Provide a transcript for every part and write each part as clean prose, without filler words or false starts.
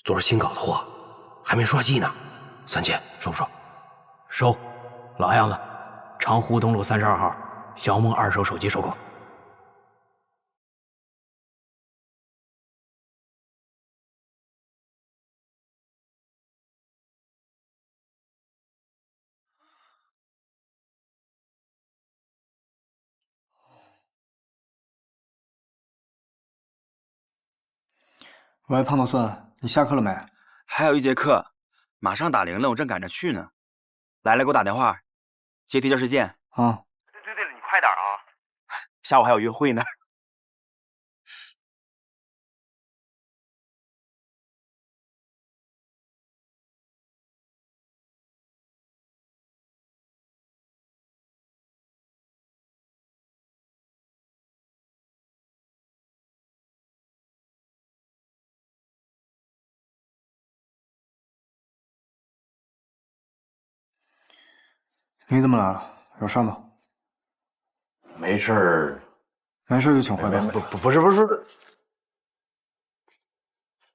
昨儿新搞的货，还没刷机呢。3千，收不收？收。老样子，长湖东路32号，小梦二手手机收购。喂，胖头孙，你下课了没？还有1节课，马上打铃了，我正赶着去呢。来了给我打电话，阶梯教室见。啊。对了，你快点啊，下午还有约会呢。你怎么来了？有事吗？没事儿。没事就请回吧。不是，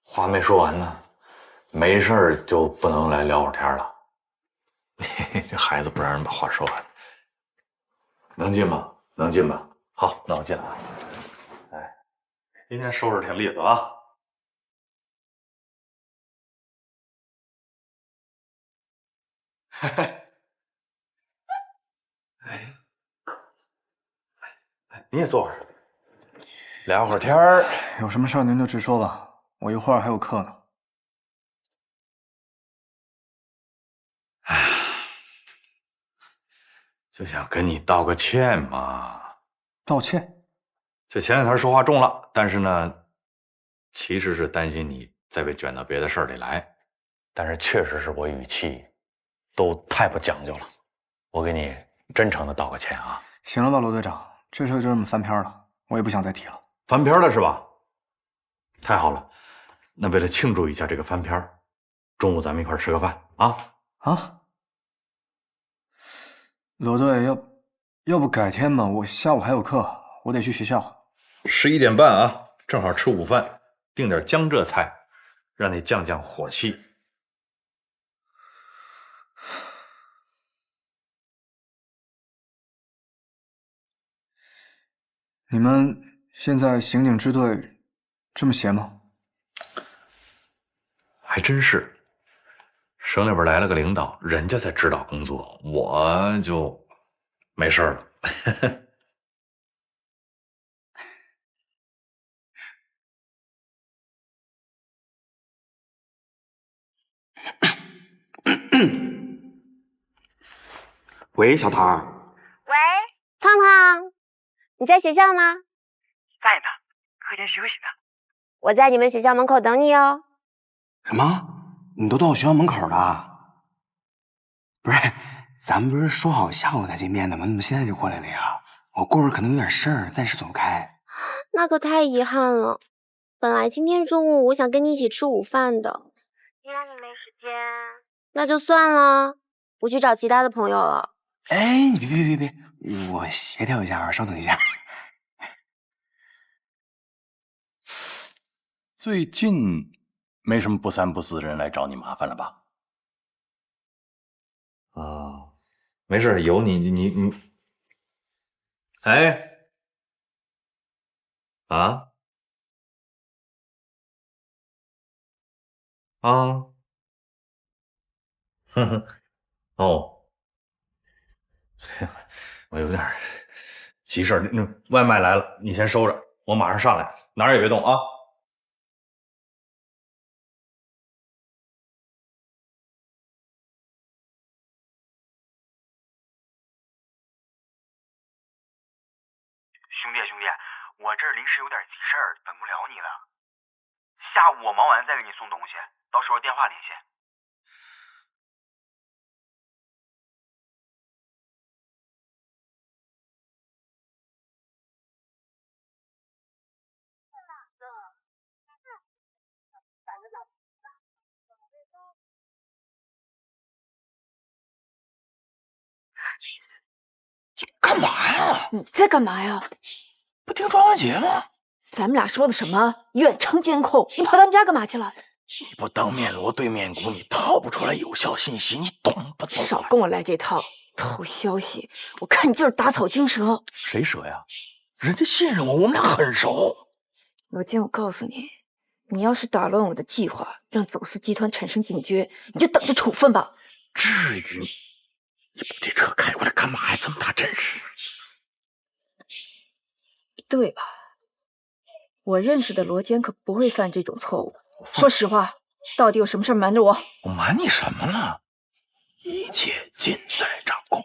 话没说完呢。没事儿就不能来聊会儿天了。这孩子不让人把话说完。能进吗？能进吧。好，那我进来了。哎，今天收拾挺利索啊。哎，你也坐会儿，聊会儿天儿。有什么事儿您就直说吧，我一会儿还有课呢。哎，就想跟你道个歉嘛。道歉？就前两天说话重了，但是呢，其实是担心你再被卷到别的事儿里来。但是确实是我语气都太不讲究了，我给你真诚的道个歉啊。行了吧，罗队长，这事就这么翻篇了，我也不想再提了。翻篇了是吧？太好了，那为了庆祝一下这个翻篇，中午咱们一块吃个饭啊？啊？罗队，要不改天吧，我下午还有课，我得去学校。11点半啊，正好吃午饭，订点江浙菜，让你降降火气。你们现在刑警支队这么闲吗？还真是，省里边来了个领导，人家在指导工作，我就没事了。喂，小桃儿。喂，胖胖，你在学校吗？在呢，课间休息呢。我在你们学校门口等你哦。什么？你都到我学校门口了？不是，咱们不是说好下午再见面的吗？你怎么现在就过来了呀？我过会儿可能有点事儿，暂时走不开。那可太遗憾了，本来今天中午我想跟你一起吃午饭的，既然你没时间，那就算了，我去找其他的朋友了。哎，你别，我协调一下啊，稍等一下。最近没什么不三不四的人来找你麻烦了吧？啊，没事，有你，哎，啊，啊，哼哼，哦，我有点急事儿，那外卖来了，你先收着，我马上上来，哪儿也别动啊。兄弟，我这儿临时有点急事儿，等不了你了。下午我忙完再给你送东西，到时候电话联系。你干嘛呀？你在干嘛呀？不听庄文杰吗？咱们俩说的什么远程监控？你跑他们家干嘛去了？你不当面锣对面鼓，你套不出来有效信息，你懂不懂？少跟我来这套偷消息，我看你就是打草惊蛇。谁蛇呀？人家信任我，我们俩很熟。罗坚，我告诉你，你要是打乱我的计划，让走私集团产生警觉，你就等着处分吧。至于？你把这车开过来干嘛呀？这么大阵势。对吧？我认识的罗坚可不会犯这种错误。说实话，到底有什么事瞒着我？我瞒你什么了？一切尽在掌控。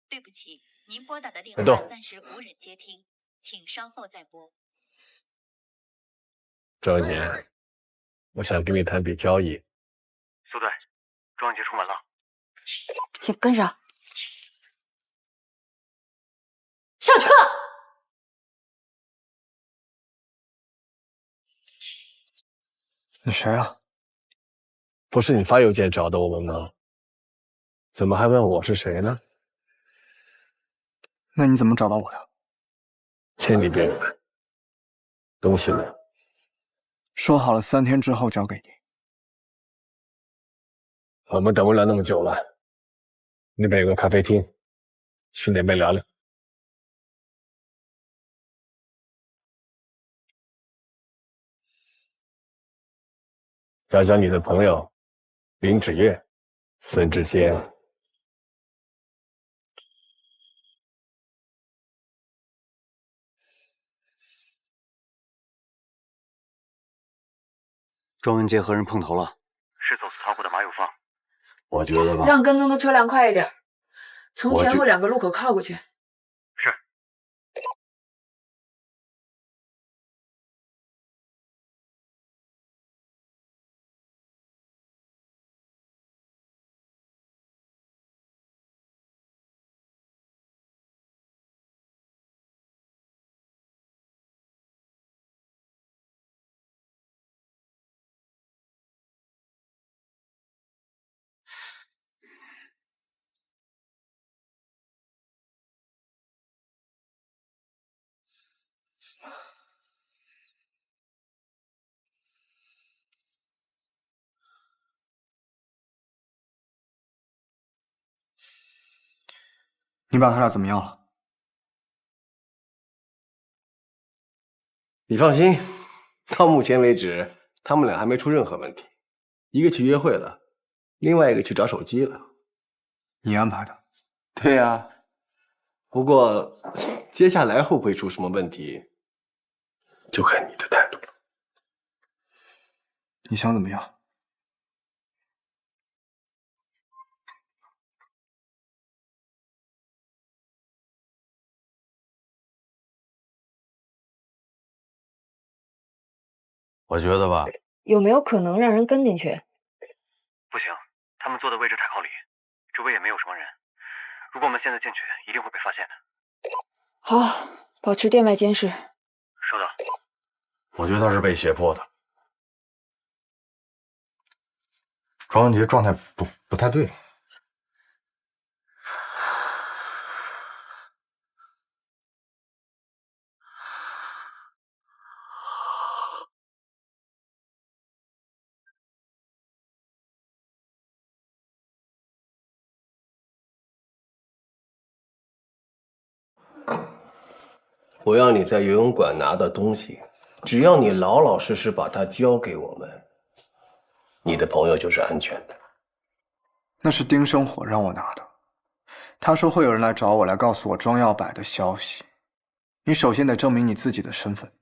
对不起，您拨打的电话暂时无人接听，请稍后再拨。庄姐，我想跟你谈笔交易。苏队，庄姐出门了。先跟上，上车。你谁啊？不是你发邮件找的我们吗？怎么还问我是谁呢？那你怎么找到我的？千里别来，东西呢？说好了3天之后交给你。我们等不了那么久了，那边有个咖啡厅，去那边聊聊。讲讲你的朋友林芷月、孙志先。庄文杰和人碰头了，是走私仓库的马有芳。我觉得吧，让跟踪的车辆快一点，从前后2个路口靠过去。是。你把他俩怎么样了？你放心，到目前为止，他们俩还没出任何问题。一个去约会了，另外一个去找手机了。你安排的？对呀。不过接下来会不会出什么问题，就看你的态度了。你想怎么样？我觉得吧，有没有可能让人跟进去？不行，他们坐的位置太靠里，周围也没有什么人。如果我们现在进去，一定会被发现的。好，保持店外监视。收到。我觉得他是被胁迫的。庄文杰状态不太对。我要你在游泳馆拿的东西，只要你老老实实把它交给我们，你的朋友就是安全的。那是丁生火让我拿的，他说会有人来找我，来告诉我庄耀柏的消息。你首先得证明你自己的身份。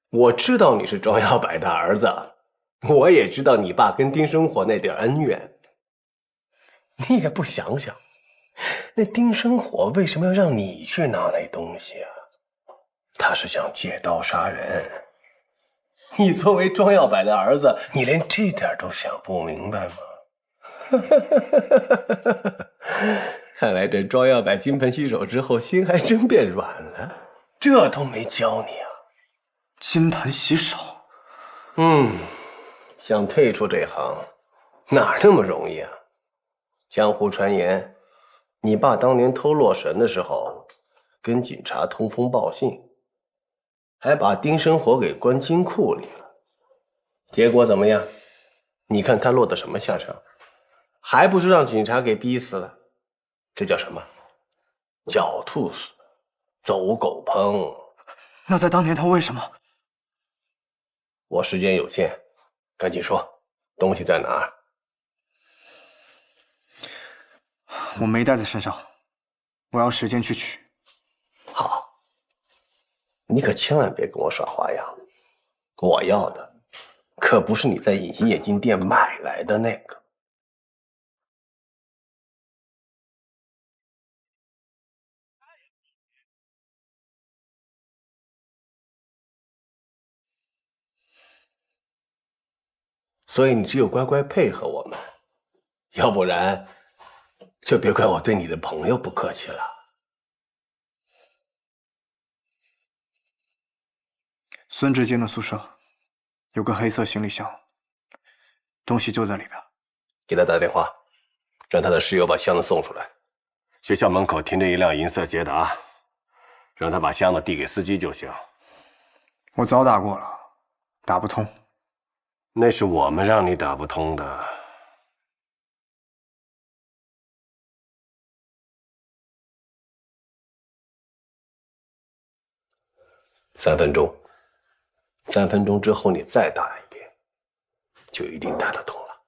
我知道你是庄耀柏的儿子，我也知道你爸跟丁生火那点恩怨，你也不想想。那丁生火为什么要让你去拿那东西啊？他是想借刀杀人。你作为庄耀柏的儿子，你连这点都想不明白吗？看来这庄耀柏金盆洗手之后，心还真变软了。这都没教你啊！金盆洗手。想退出这行，哪那么容易啊？江湖传言，你爸当年偷洛神的时候，跟警察通风报信，还把丁生活给关金库里了。结果怎么样？你看他落得什么下场？还不是让警察给逼死了？这叫什么？狡兔死，走狗烹。那在当年他为什么？我时间有限，赶紧说，东西在哪儿？我没带在身上，我要时间去取。好，你可千万别跟我耍花样。我要的可不是你在隐形眼镜店买来的那个。所以你只有乖乖配合我们，要不然就别怪我对你的朋友不客气了。孙志坚的宿舍有个黑色行李箱，东西就在里边。给他打电话，让他的室友把箱子送出来。学校门口停着一辆银色捷达，让他把箱子递给司机就行。我早打过了，打不通。那是我们让你打不通的。3分钟，3分钟之后你再打一遍，就一定打得通了。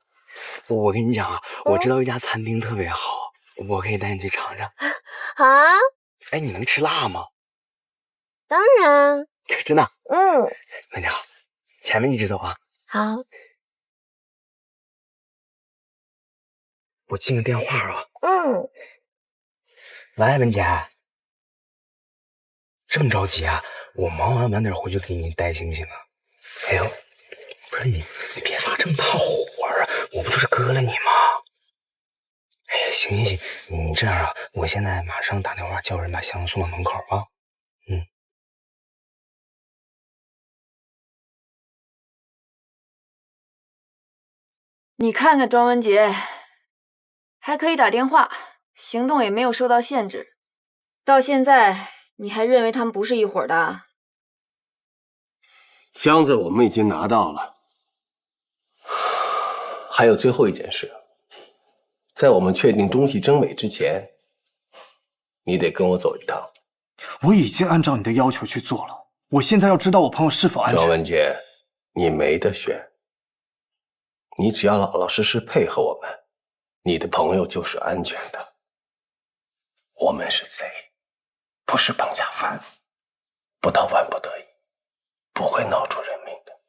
我跟你讲啊，我知道一家餐厅特别好，我可以带你去尝尝。啊？哎，你能吃辣吗？当然。真的？那你好，前面一直走啊。好。我进个电话啊。喂，文姐，这么着急啊？我忙完晚点回去给你带行不行啊？哎呦，不是你别发这么大火啊！我不就是割了你吗？哎呀，行，你这样啊，我现在马上打电话叫人把箱子送到门口啊。你看看庄文杰，还可以打电话，行动也没有受到限制，到现在你还认为他们不是一伙的？箱子我们已经拿到了，还有最后一件事，在我们确定东西真伪之前，你得跟我走一趟。我已经按照你的要求去做了，我现在要知道我朋友是否安全。庄文杰，你没得选，你只要老老实实配合我们，你的朋友就是安全的。我们是贼，不是绑架犯，不到万不得已，不会闹出人命的。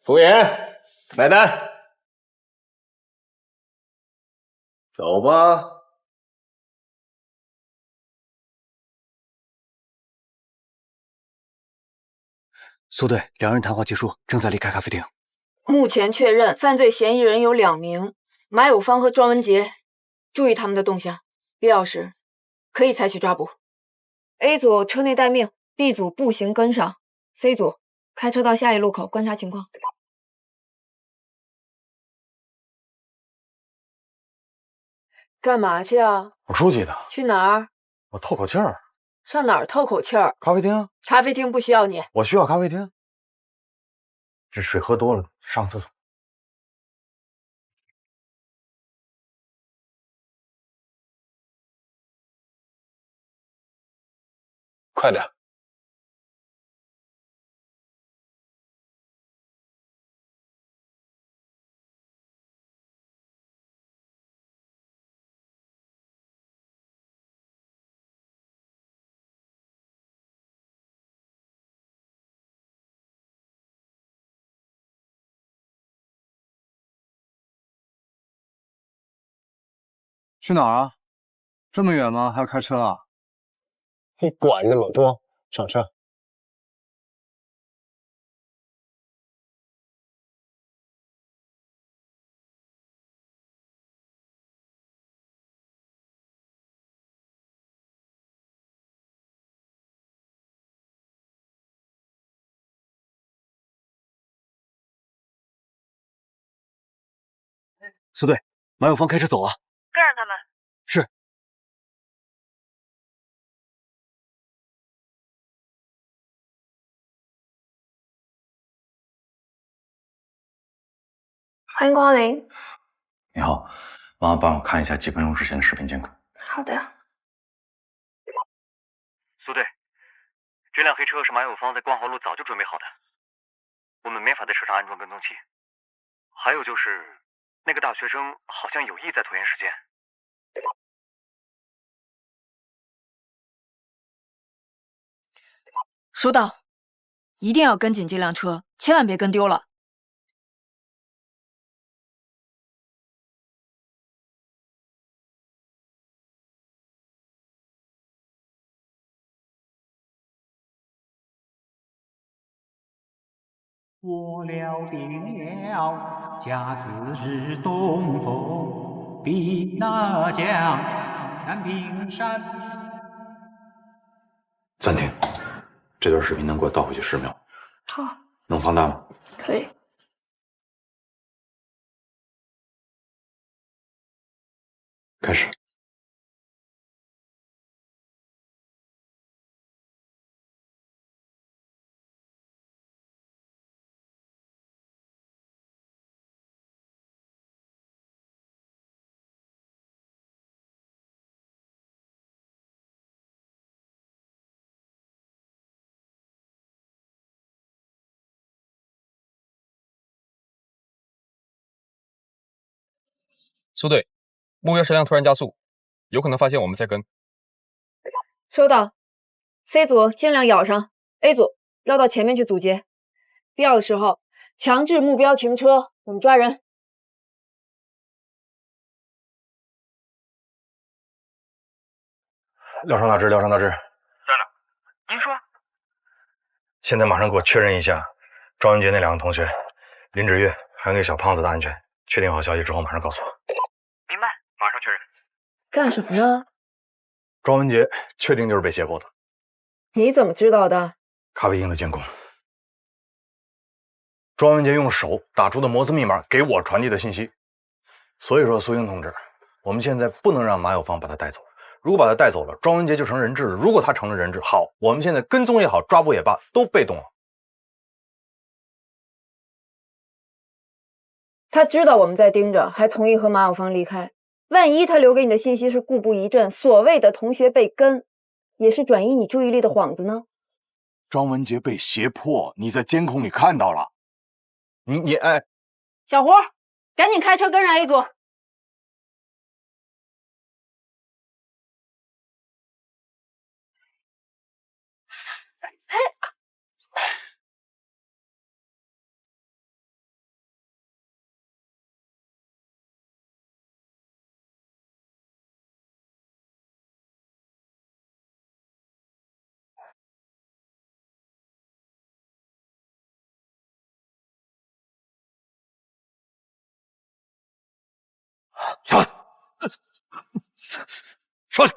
服务员，买单。走吧。苏队，两人谈话结束，正在离开咖啡厅。目前确认犯罪嫌疑人有2名，马有芳和庄文杰，注意他们的动向，必要时可以采取抓捕。A 组车内待命 ，B 组步行跟上 ，C 组开车到下一路口观察情况。干嘛去啊？我出去的。去哪儿？我透口气儿。上哪儿透口气儿？咖啡厅。咖啡厅不需要你。我需要咖啡厅。这水喝多了，上厕所。快点。去哪儿啊？这么远吗？还要开车啊？你管那么多，上车。苏队，马有芳开车走了。跟上他们。是。欢迎光临。你好，麻烦帮我看一下几分钟之前的视频监控。好的。苏队，这辆黑车是马有芳在光华路早就准备好的，我们没法在车上安装跟踪器。还有就是，那个大学生好像有意在拖延时间。收到，一定要跟紧这辆车，千万别跟丢了。过了定了，甲子日东风，比那江南屏山。暂停，这段视频能给我倒回去10秒。好，能放大吗？可以。开始。苏队，目标车辆突然加速，有可能发现我们在跟。收到 ，C 组尽量咬上 ，A 组绕到前面去阻截，必要的时候强制目标停车，我们抓人。廖上大志，廖上大志，在呢。您说。现在马上给我确认一下庄文杰那2个同学，林芷月还有那个小胖子的安全。确定好消息之后，马上告诉我。明白，马上确认。干什么呢？庄文杰确定就是被胁迫的。你怎么知道的？咖啡厅的监控。庄文杰用手打出的摩斯密码给我传递的信息。所以说，苏英同志，我们现在不能让马有芳把他带走。如果把他带走了，庄文杰就成人质了。如果他成了人质，好，我们现在跟踪也好，抓捕也罢，都被动了。他知道我们在盯着，还同意和马有芳离开。万一他留给你的信息是故布疑阵，所谓的同学被跟，也是转移你注意力的幌子呢？庄文杰被胁迫，你在监控里看到了。你哎，小胡，赶紧开车跟上 A 组。上来，上去。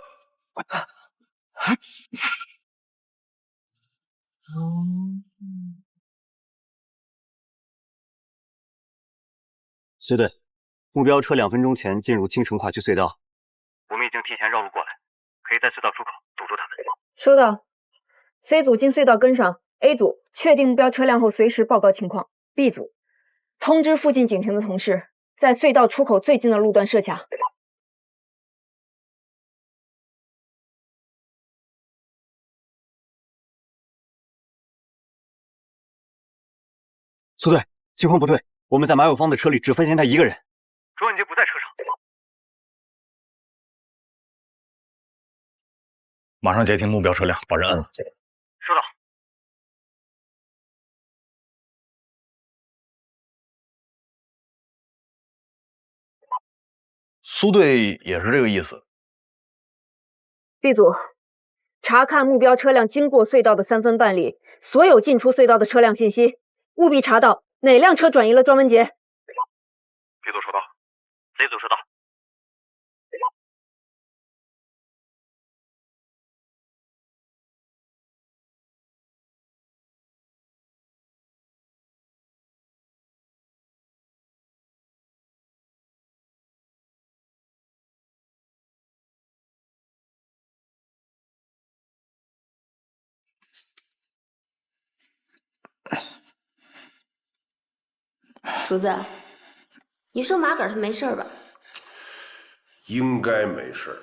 随队，目标车2分钟前进入青城跨区隧道，我们已经提前绕路过来，可以在隧道出口堵住他们。收到 ，C 组进隧道跟上 ，A 组确定目标车辆后随时报告情况。B 组通知附近警亭的同事，在隧道出口最近的路段设卡。苏队，情况不对，我们在马有芳的车里只发现他一个人，庄文杰不在车上。马上截停目标车辆，把人摁了。收到。苏队也是这个意思。B 组查看目标车辆经过隧道的3分半里，所有进出隧道的车辆信息，务必查到哪辆车转移了庄文杰。B 组收到 ，C 组收到。厨子，你说马杆他没事吧？应该没事，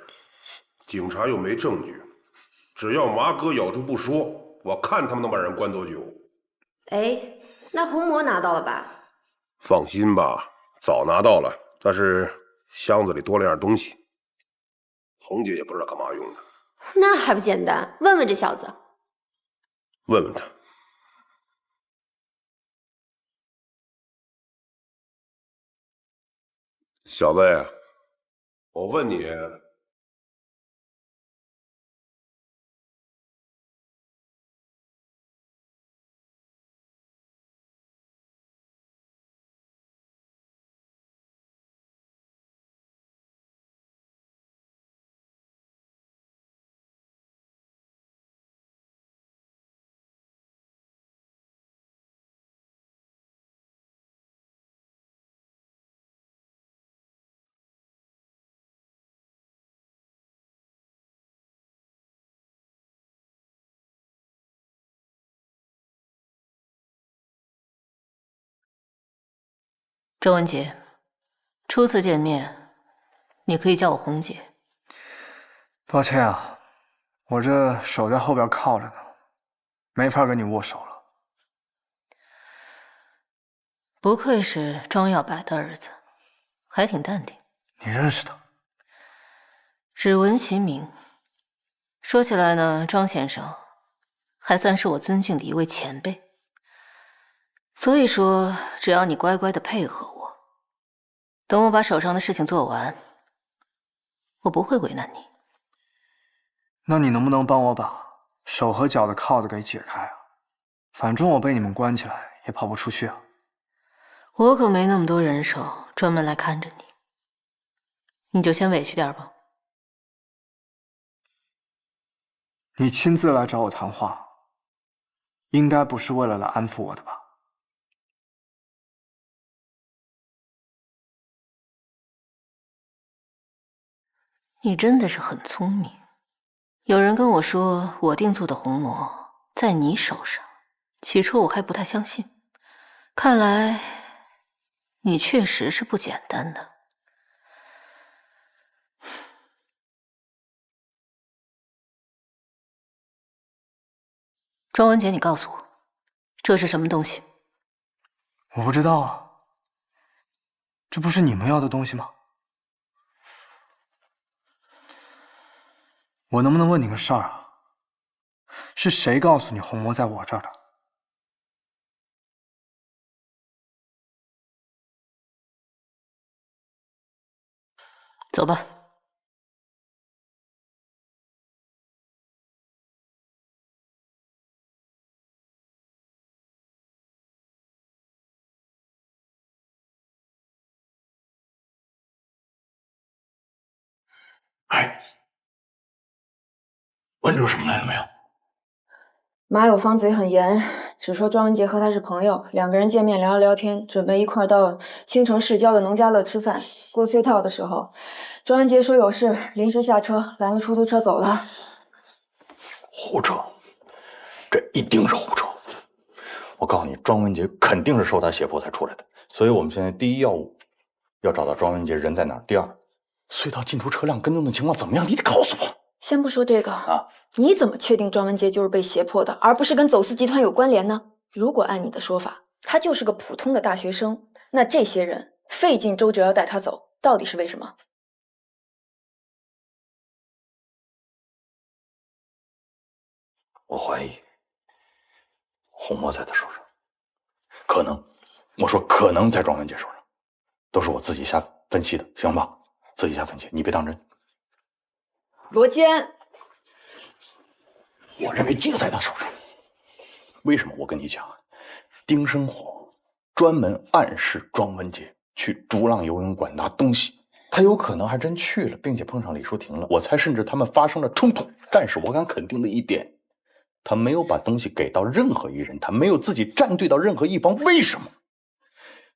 警察又没证据，只要马哥咬住不说，我看他们能把人关多久。哎，那红魔拿到了吧？放心吧，早拿到了，但是箱子里多了样东西，红姐也不知道干嘛用的。那还不简单，问问这小子。问问他。小子呀，我问你，周文杰，初次见面，你可以叫我红姐。抱歉啊，我这手在后边靠着呢，没法跟你握手了。不愧是庄耀柏的儿子，还挺淡定。你认识他？只闻其名。说起来呢，庄先生还算是我尊敬的一位前辈。所以说，只要你乖乖的配合我，等我把手上的事情做完，我不会为难你。那你能不能帮我把手和脚的铐子给解开啊？反正我被你们关起来也跑不出去啊。我可没那么多人手专门来看着你，你就先委屈点吧。你亲自来找我谈话，应该不是为了来安抚我的吧？你真的是很聪明。有人跟我说我定做的红魔在你手上，起初我还不太相信，看来你确实是不简单的。庄文杰，你告诉我，这是什么东西？我不知道啊，这不是你们要的东西吗？我能不能问你个事儿啊？是谁告诉你红魔在我这儿的？走吧。哎，问出什么来了没有？马有芳嘴很严，只说庄文杰和他是朋友，两个人见面聊了聊天，准备一块儿到青城市郊的农家乐吃饭。过隧道的时候，庄文杰说有事，临时下车拦了出租车走了。胡扯，这一定是胡扯！我告诉你，庄文杰肯定是受他胁迫才出来的，所以我们现在第一要务要找到庄文杰人在哪儿。第二，隧道进出车辆跟踪的情况怎么样？你得告诉我。先不说这个啊，你怎么确定庄文杰就是被胁迫的，而不是跟走私集团有关联呢？如果按你的说法，他就是个普通的大学生，那这些人费尽周折要带他走，到底是为什么？我怀疑红魔在他手上，可能，我说可能在庄文杰手上，都是我自己瞎分析的，行吧？自己瞎分析，你别当真。罗坚，我认为就在他手上。为什么？我跟你讲，丁生火专门暗示庄文杰去逐浪游泳馆拿东西，他有可能还真去了，并且碰上李淑婷了，我猜甚至他们发生了冲突。但是我敢肯定的一点，他没有把东西给到任何一人，他没有自己站队到任何一方。为什么？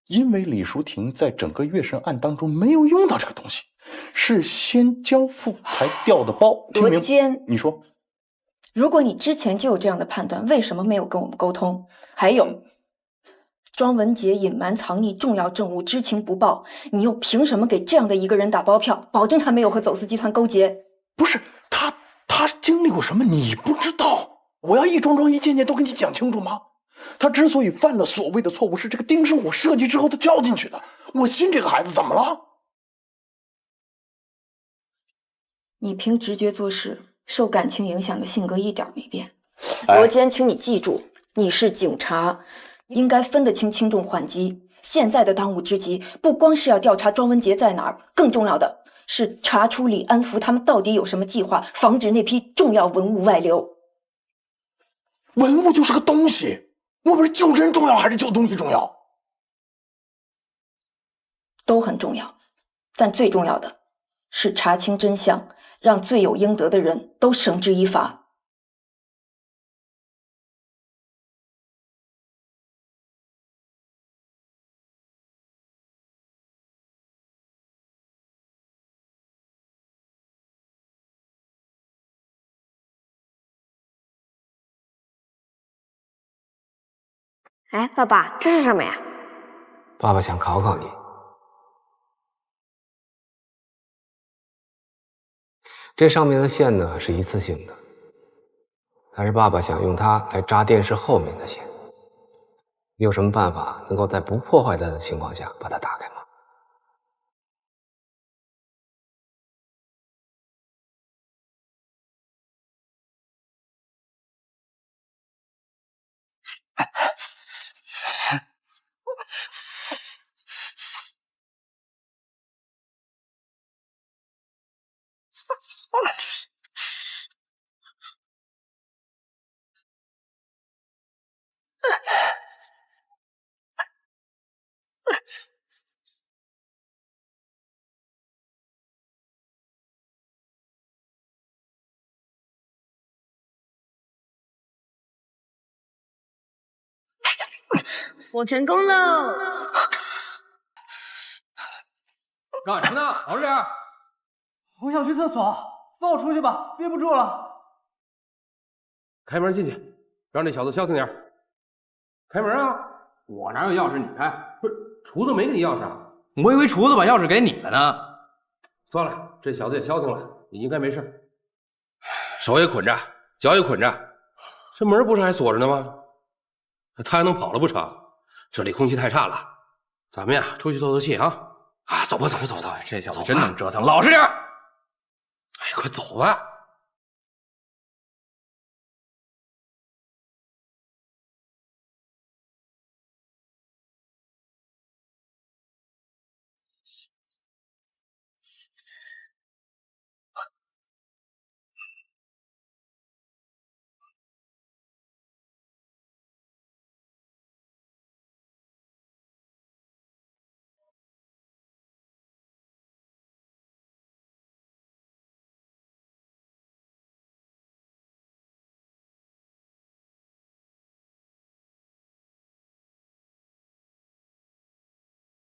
因为李淑婷在整个月神案当中没有用到这个东西，是先交付才调的包。罗坚，你说，如果你之前就有这样的判断，为什么没有跟我们沟通？还有，庄文杰隐瞒藏匿重要证物，知情不报，你又凭什么给这样的一个人打包票，保证他没有和走私集团勾结？不是他经历过什么你不知道？我要一桩桩一件件都跟你讲清楚吗？他之所以犯了所谓的错误，是这个丁生火设计之后他跳进去的。我信这个孩子怎么了？你凭直觉做事，受感情影响的性格一点没变。罗坚，请你记住，你是警察，应该分得清轻重缓急。现在的当务之急，不光是要调查庄文杰在哪儿，更重要的是查出李安福他们到底有什么计划，防止那批重要文物外流。文物就是个东西，我不是救人重要还是救东西重要？都很重要，但最重要的是查清真相，让罪有应得的人都绳之以法。哎，爸爸，这是什么呀？爸爸想考考你，这上面的线呢是一次性的，但是爸爸想用它来扎电视后面的线。你有什么办法能够在不破坏它的情况下把它打开吗？我成功喽！干什么呢？老实点！我想去厕所，放我出去吧，憋不住了。开门进去，让这小子消停点。开门啊！我哪有钥匙你开？不是，厨子没给你钥匙啊？我以为厨子把钥匙给你了呢。算了，这小子也消停了，你应该没事。手也捆着，脚也捆着，这门不是还锁着呢吗？他还能跑了不成？这里空气太差了，咱们呀出去透透气啊！啊，走吧，走吧，走吧，这小子真能折腾，老实点！哎，快走吧！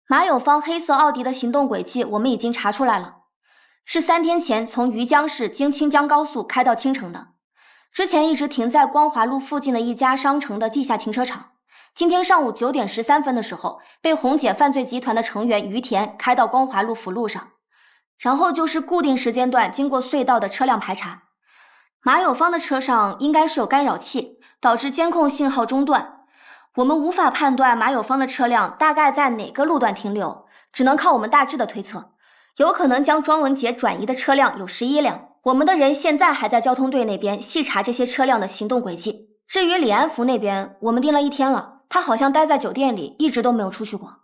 马有芳黑色奥迪的行动轨迹我们已经查出来了，是3天前从余江市经清江高速开到青城的，之前一直停在光华路附近的一家商城的地下停车场。今天上午9点13分的时候，被红姐犯罪集团的成员于田开到光华路辅路上，然后就是固定时间段经过隧道的车辆排查。马有芳的车上应该是有干扰器，导致监控信号中断。我们无法判断马有芳的车辆大概在哪个路段停留，只能靠我们大致的推测，有可能将庄文杰转移的车辆有11辆。我们的人现在还在交通队那边细查这些车辆的行动轨迹。至于李安福那边，我们盯了1天了，他好像待在酒店里，一直都没有出去过。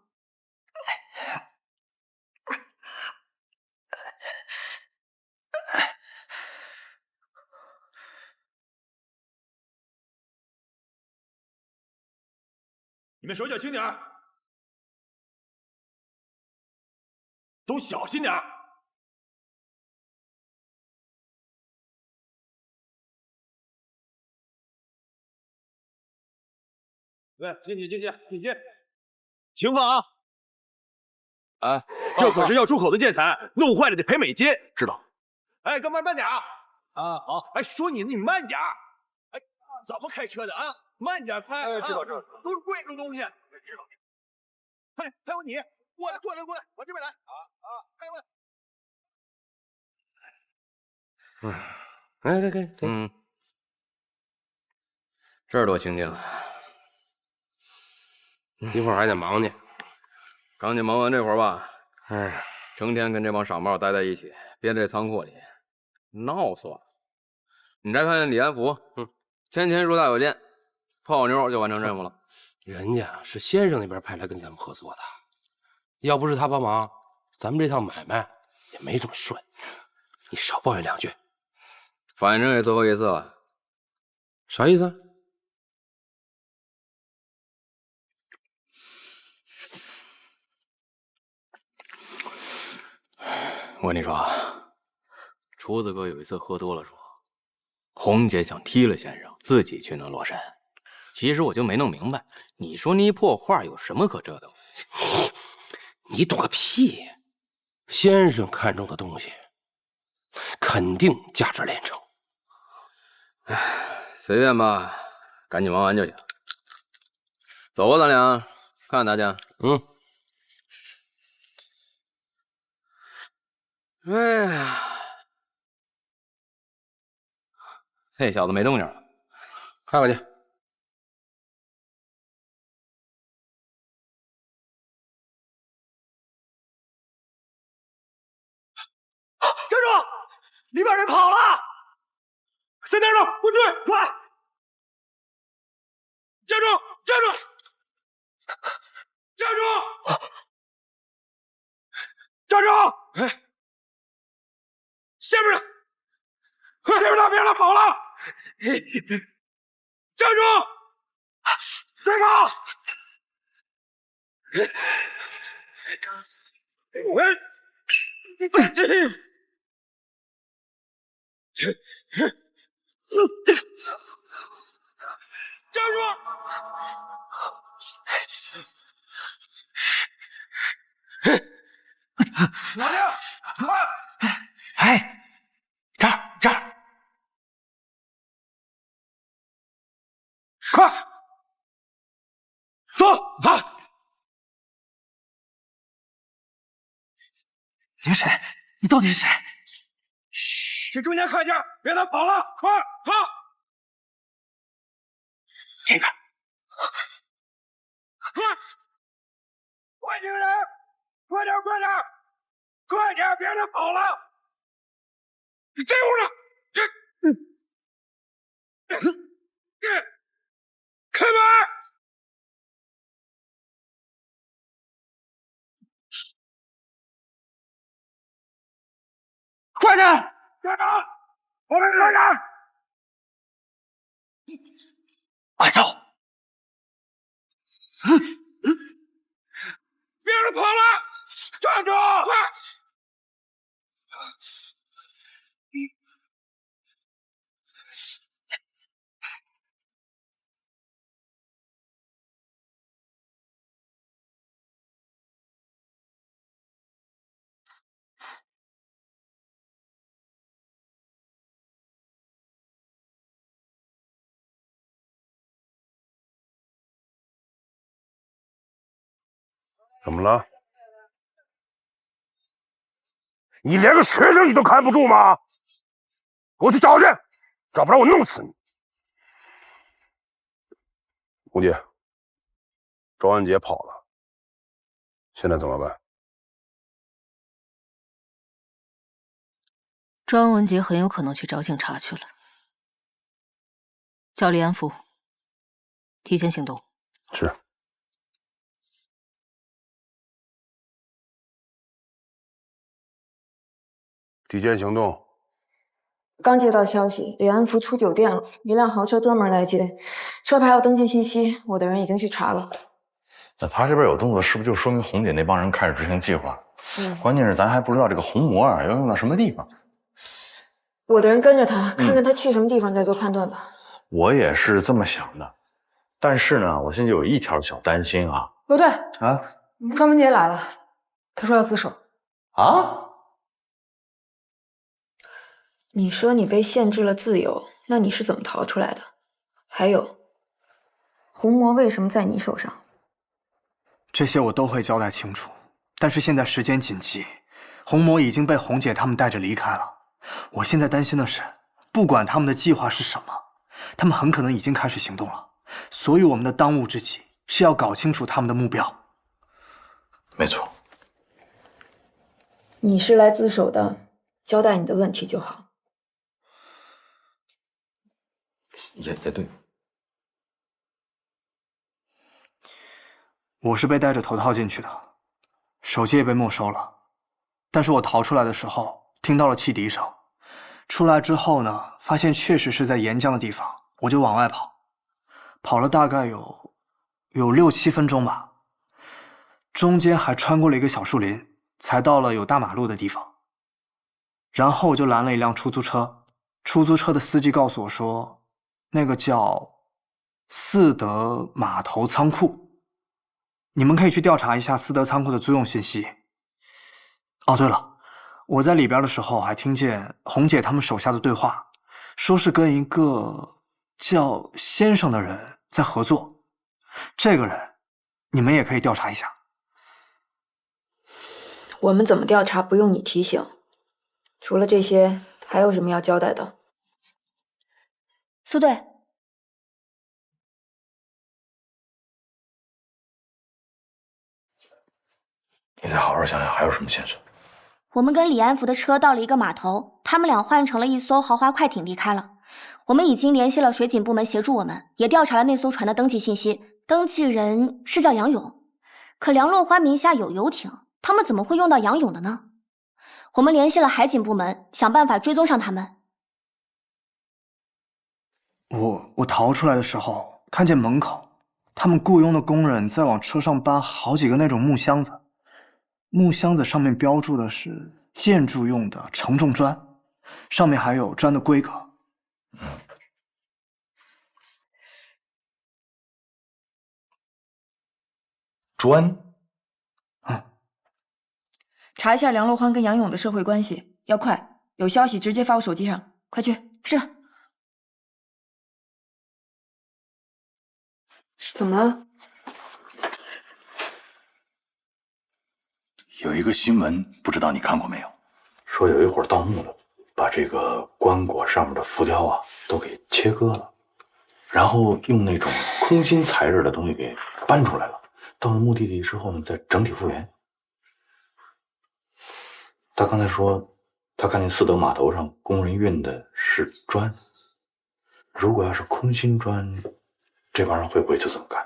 你们手脚轻点儿，都小心点儿。来，进去，请放啊！哎，这可是要出口的建材，弄坏了得赔美金，知道？哎，哥们儿慢点啊！啊，好。哎，说你慢点儿。哎，怎么开车的啊？慢点开。哎，知道。都是贵重东西，还有你，过来，往这边来还有可以，这儿多清静。一会儿还得忙去。刚你忙完这会儿吧，成天跟这帮傻帽待在一起，憋在这仓库里，闹死我了。你再看李安福，签入大酒店，泡妞就完成任务了。人家是先生那边派来跟咱们合作的，要不是他帮忙，咱们这趟买卖也没这么顺。你少抱怨2句。反正也最后一次了。啥意思？我跟你说啊，厨子哥有一次喝多了说，红姐想踢了先生，自己去能落山。其实我就没弄明白，你说那一破画有什么可折腾？你懂个屁！先生看中的东西，肯定价值连城。随便吧，赶紧忙完就行。走吧，咱俩看看大家。哎呀，这小子没动静了，看看去。站住！里边人跑了！在那儿呢，给我追！快！站住！站住！站住！站住！哎，下面的，下面的，别让他跑了！站住！别跑！站住！老弟，快！哎，这儿，快！走！啊！你是谁？你到底是谁？嘘，去中间看一下，别让他跑了！快，跑！这边。快！外星人，快点，快点，快点，别让他跑了！这屋呢？开门！快点！站长，我们来人！快走！别让他跑了！站住！快！怎么了？你连个学生你都看不住吗？给我去找去，找不着我弄死你！吴姐，庄文杰跑了，现在怎么办？庄文杰很有可能去找警察去了。叫李安福，提前行动。是。提前行动。刚接到消息，李安福出酒店了，一辆豪车专门来接，车牌有登记信息，我的人已经去查了。那他这边有动作，是不是就说明红姐那帮人开始执行计划？关键是咱还不知道这个红魔要用到什么地方。我的人跟着他，看看他去什么地方，再做判断吧。我也是这么想的，但是呢，我现在有一条小担心啊。不对啊，庄文杰来了，他说要自首。啊？你说你被限制了自由，那你是怎么逃出来的？还有，红魔为什么在你手上？这些我都会交代清楚。但是现在时间紧急，红魔已经被红姐他们带着离开了。我现在担心的是，不管他们的计划是什么，他们很可能已经开始行动了。所以我们的当务之急是要搞清楚他们的目标。没错。你是来自首的，交代你的问题就好。也对。我是被戴着头套进去的，手机也被没收了。但是我逃出来的时候听到了汽笛声，出来之后呢，发现确实是在岩浆的地方，我就往外跑，跑了大概有6、7分钟吧，中间还穿过了一个小树林，才到了有大马路的地方。然后我就拦了一辆出租车，出租车的司机告诉我说，那个叫四德码头仓库。你们可以去调查一下四德仓库的租用信息。哦，对了，我在里边的时候还听见红姐他们手下的对话，说是跟一个叫先生的人在合作。这个人，你们也可以调查一下。我们怎么调查不用你提醒。除了这些，还有什么要交代的？苏队。你再好好想想还有什么线索。我们跟李安福的车到了一个码头，他们俩换成了一艘豪华快艇离开了。我们已经联系了水警部门协助我们，也调查了那艘船的登记信息，登记人是叫杨勇。可梁洛欢名下有游艇，他们怎么会用到杨勇的呢？我们联系了海警部门，想办法追踪上他们。我逃出来的时候，看见门口他们雇佣的工人在往车上搬好几个那种木箱子，木箱子上面标注的是建筑用的承重砖，上面还有砖的规格。砖？查一下梁洛欢跟杨勇的社会关系，要快，有消息直接发我手机上，快去。是。怎么了？有一个新闻，不知道你看过没有？说有一伙盗墓的把这个棺椁上面的浮雕啊都给切割了，然后用那种空心材质的东西给搬出来了。到了目的地之后呢，再整体复原。他刚才说，他看见四德码头上工人运的是砖，如果要是空心砖，这帮人会不会就这么干？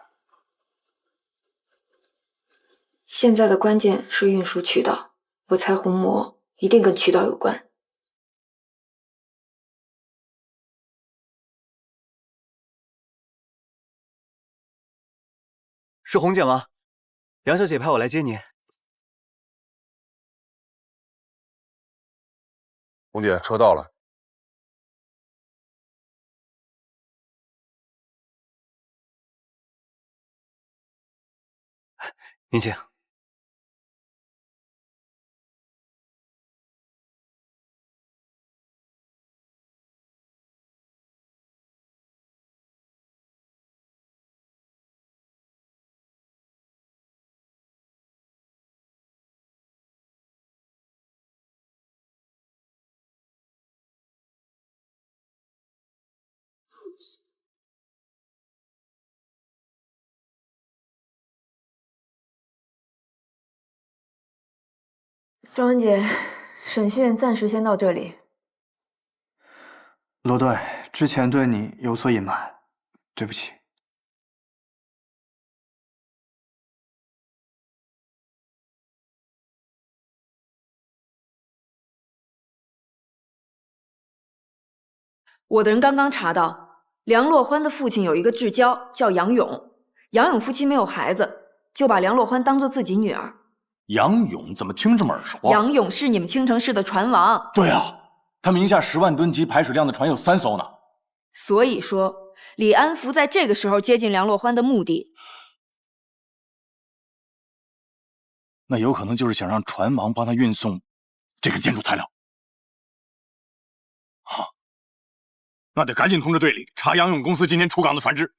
现在的关键是运输渠道，我猜红魔一定跟渠道有关。是红姐吗？梁小姐派我来接您。红姐，车到了。您请。庄文杰，审讯暂时先到这里。罗队，之前对你有所隐瞒，对不起。我的人刚刚查到，梁洛欢的父亲有一个至交叫杨勇，杨勇夫妻没有孩子，就把梁洛欢当做自己女儿。杨勇怎么听这么耳熟啊？杨勇是你们青城市的船王。对啊，他名下10万吨级排水量的船有3艘呢。所以说，李安福在这个时候接近梁洛欢的目的，那有可能就是想让船王帮他运送这个建筑材料。啊，那得赶紧通知队里查杨勇公司今天出港的船只。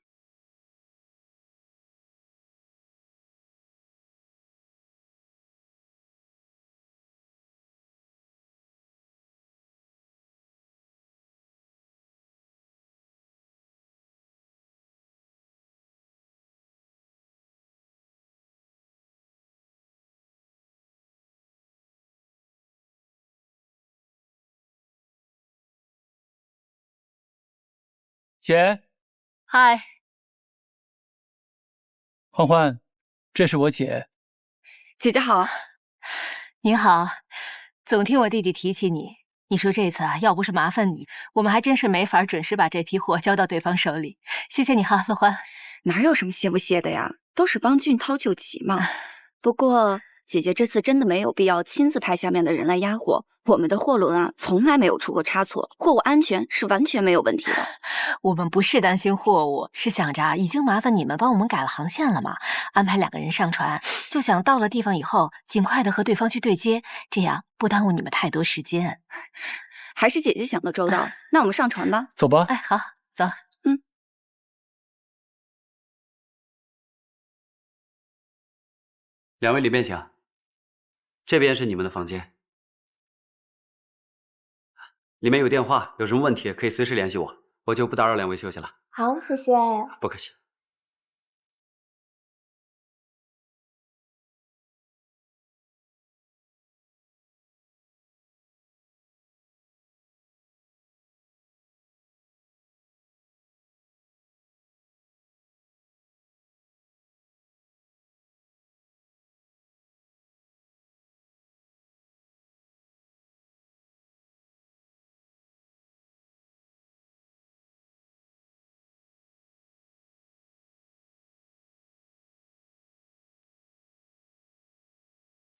姐，嗨，欢欢，这是我姐。姐姐好。你好，总听我弟弟提起你。你说这次啊，要不是麻烦你，我们还真是没法准时把这批货交到对方手里。谢谢你哈，欢欢。哪有什么谢不谢的呀，都是帮俊涛救急嘛。不过姐姐这次真的没有必要亲自派下面的人来压货，我们的货轮啊，从来没有出过差错，货物安全是完全没有问题的。我们不是担心货物，是想着已经麻烦你们帮我们改了航线了嘛，安排2个人上船，就想到了地方以后，尽快的和对方去对接，这样不耽误你们太多时间。还是姐姐想的周到。那我们上船吧。走吧。哎，好，走。2位里面请，这边是你们的房间，里面有电话，有什么问题可以随时联系我，我就不打扰2位休息了。好，谢谢。不客气。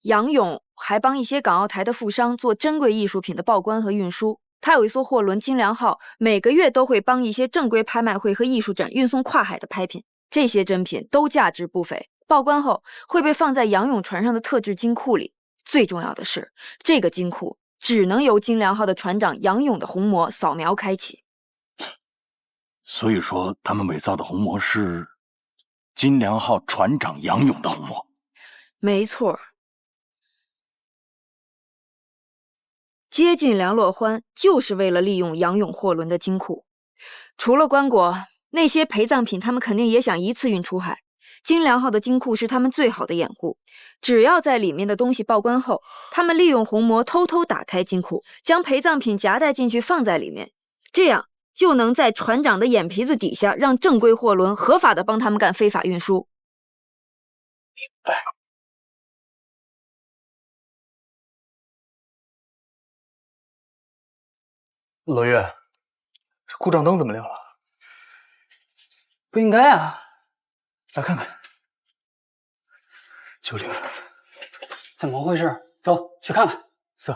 杨勇还帮一些港澳台的富商做珍贵艺术品的报关和运输。他有一艘货轮金良号，每个月都会帮一些正规拍卖会和艺术展运送跨海的拍品，这些珍品都价值不菲。报关后会被放在杨勇船上的特制金库里。最重要的是，这个金库只能由金良号的船长杨勇的虹膜扫描开启。所以说，他们伪造的虹膜是金良号船长杨勇的虹膜。没错。接近梁洛欢就是为了利用杨勇货轮的金库。除了棺椁，那些陪葬品他们肯定也想一次运出海。金良号的金库是他们最好的掩护，只要在里面的东西报关后，他们利用虹膜偷偷打开金库，将陪葬品夹带进去放在里面，这样就能在船长的眼皮子底下让正规货轮合法的帮他们干非法运输。明白。罗月，这故障灯怎么亮了？不应该啊！来看看。9034，怎么回事？走去看看。是。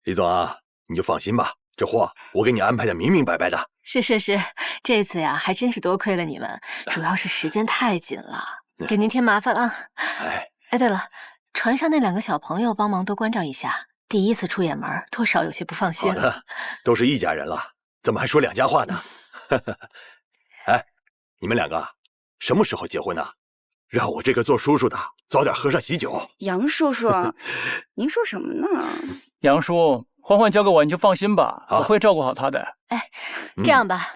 李总啊，你就放心吧，这货我给你安排的明明白白的。是，这次呀还真是多亏了你们，主要是时间太紧了，给您添麻烦了。哎，对了，船上那2个小朋友帮忙多关照一下，第一次出远门，多少有些不放心。好的，都是一家人了，怎么还说2家话呢？哎，你们2个什么时候结婚呢？让我这个做叔叔的早点喝上喜酒。杨叔叔，您说什么呢？杨叔，欢欢交给我，你就放心吧，我会照顾好她的。哎，这样吧，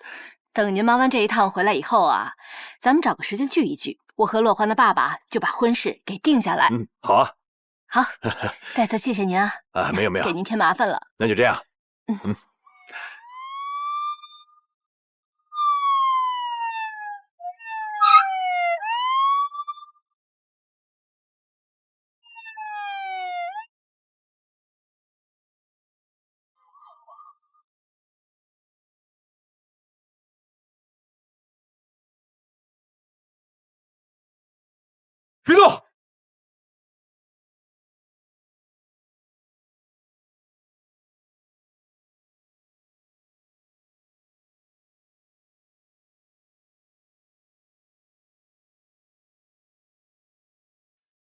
等您忙完这一趟回来以后啊，咱们找个时间聚一聚，我和洛欢的爸爸就把婚事给定下来。好啊。好，再次谢谢您啊。没有，给您添麻烦了。那就这样。别动！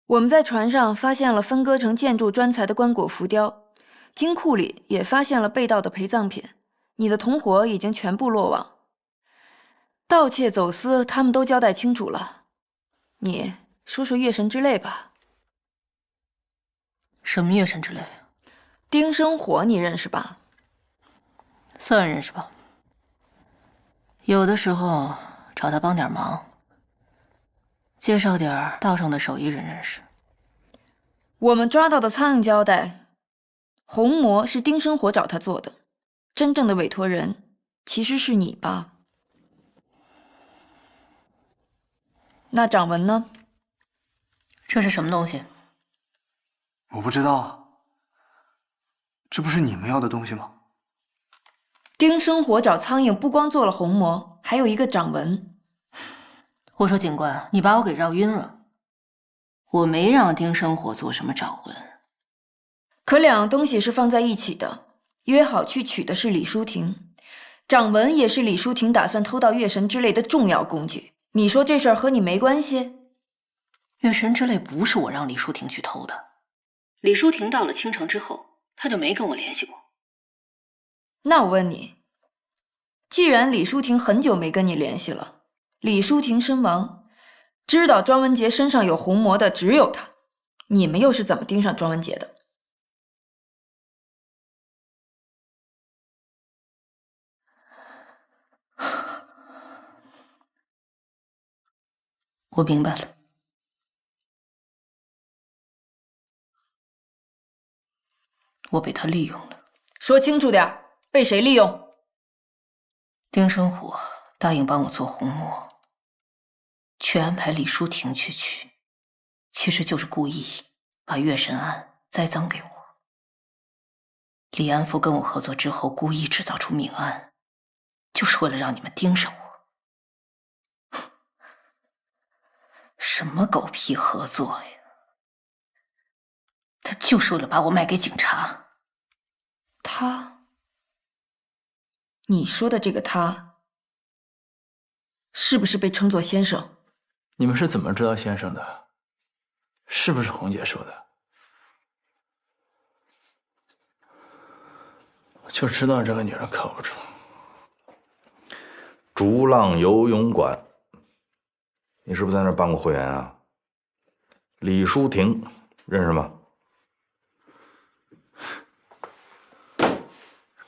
我们在船上发现了分割成建筑砖材的棺椁浮雕，金库里也发现了被盗的陪葬品。你的同伙已经全部落网，盗窃、走私他们都交代清楚了。你说说月神之泪吧。什么月神之泪？丁生火你认识吧？算认识吧。有的时候找他帮点忙。介绍点道上的手艺人认识。我们抓到的苍蝇胶带，红魔是丁生火找他做的，真正的委托人其实是你吧？那掌纹呢？这是什么东西？我不知道啊。这不是你们要的东西吗？丁生火找苍蝇不光做了红魔，还有一个掌纹。我说警官，你把我给绕晕了。我没让丁生火做什么掌纹。可两样东西是放在一起的，约好去取的是李淑婷，掌纹也是李淑婷打算偷到月神之泪的重要工具。你说这事儿和你没关系？月神之泪不是我让李淑婷去偷的。李淑婷到了青城之后，她就没跟我联系过。那我问你，既然李淑婷很久没跟你联系了，李淑婷身亡，知道庄文杰身上有红魔的只有他，你们又是怎么盯上庄文杰的？我明白了，我被他利用了。说清楚点，被谁利用？丁生火答应帮我做红魔，却安排李淑婷去取，其实就是故意把月神案栽赃给我。李安福跟我合作之后，故意制造出命案，就是为了让你们盯上我。什么狗屁合作呀！他就是为了把我卖给警察。他？你说的这个他，是不是被称作先生？你们是怎么知道先生的？是不是红姐说的？我就知道这个女人靠不住。逐浪游泳馆，你是不是在那儿办过会员啊？李淑婷认识吗？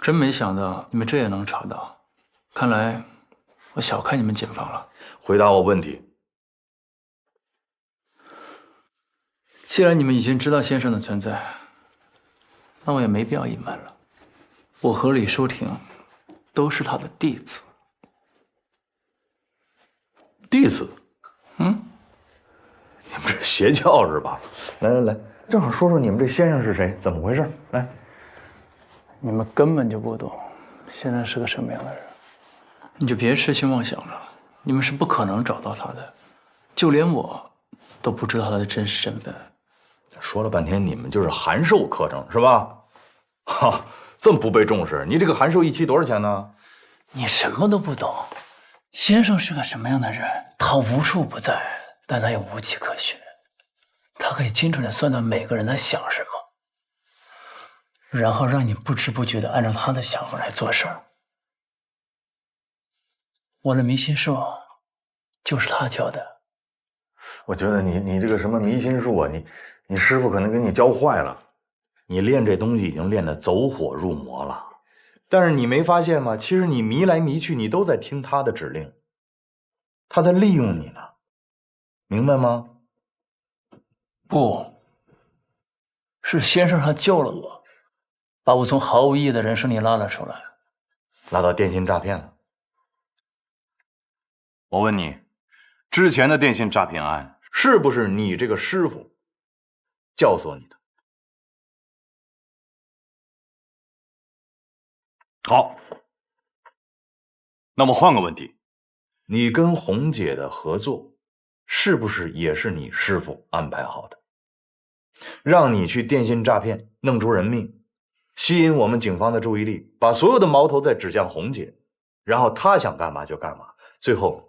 真没想到你们这也能查到，看来我小看你们警方了。回答我问题。既然你们已经知道先生的存在，那我也没必要隐瞒了。我和李淑婷都是他的弟子。弟子？嗯，你们这邪教是吧？来来来，正好说说你们这先生是谁，怎么回事？来。你们根本就不懂先生是个什么样的人，你就别痴心妄想了。你们是不可能找到他的，就连我都不知道他的真实身份。说了半天，你们就是函授课程是吧？哈，这么不被重视，你这个函授一期多少钱呢？你什么都不懂。先生是个什么样的人？他无处不在，但他又无迹可寻。他可以精准地算到每个人在想什么。然后让你不知不觉地按照他的想法来做事儿。我的迷心术就是他教的。我觉得你这个什么迷心术啊，你师傅可能给你教坏了。你练这东西已经练得走火入魔了，但是你没发现吗？其实你迷来迷去，你都在听他的指令，他在利用你呢，明白吗？不，是先生他救了我。把我从毫无意义的人生里拉了出来，拉到电信诈骗了。我问你，之前的电信诈骗案是不是你这个师傅教唆你的？好，那么换个问题，你跟红姐的合作是不是也是你师傅安排好的？让你去电信诈骗，弄出人命，吸引我们警方的注意力，把所有的矛头再指向红姐，然后她想干嘛就干嘛，最后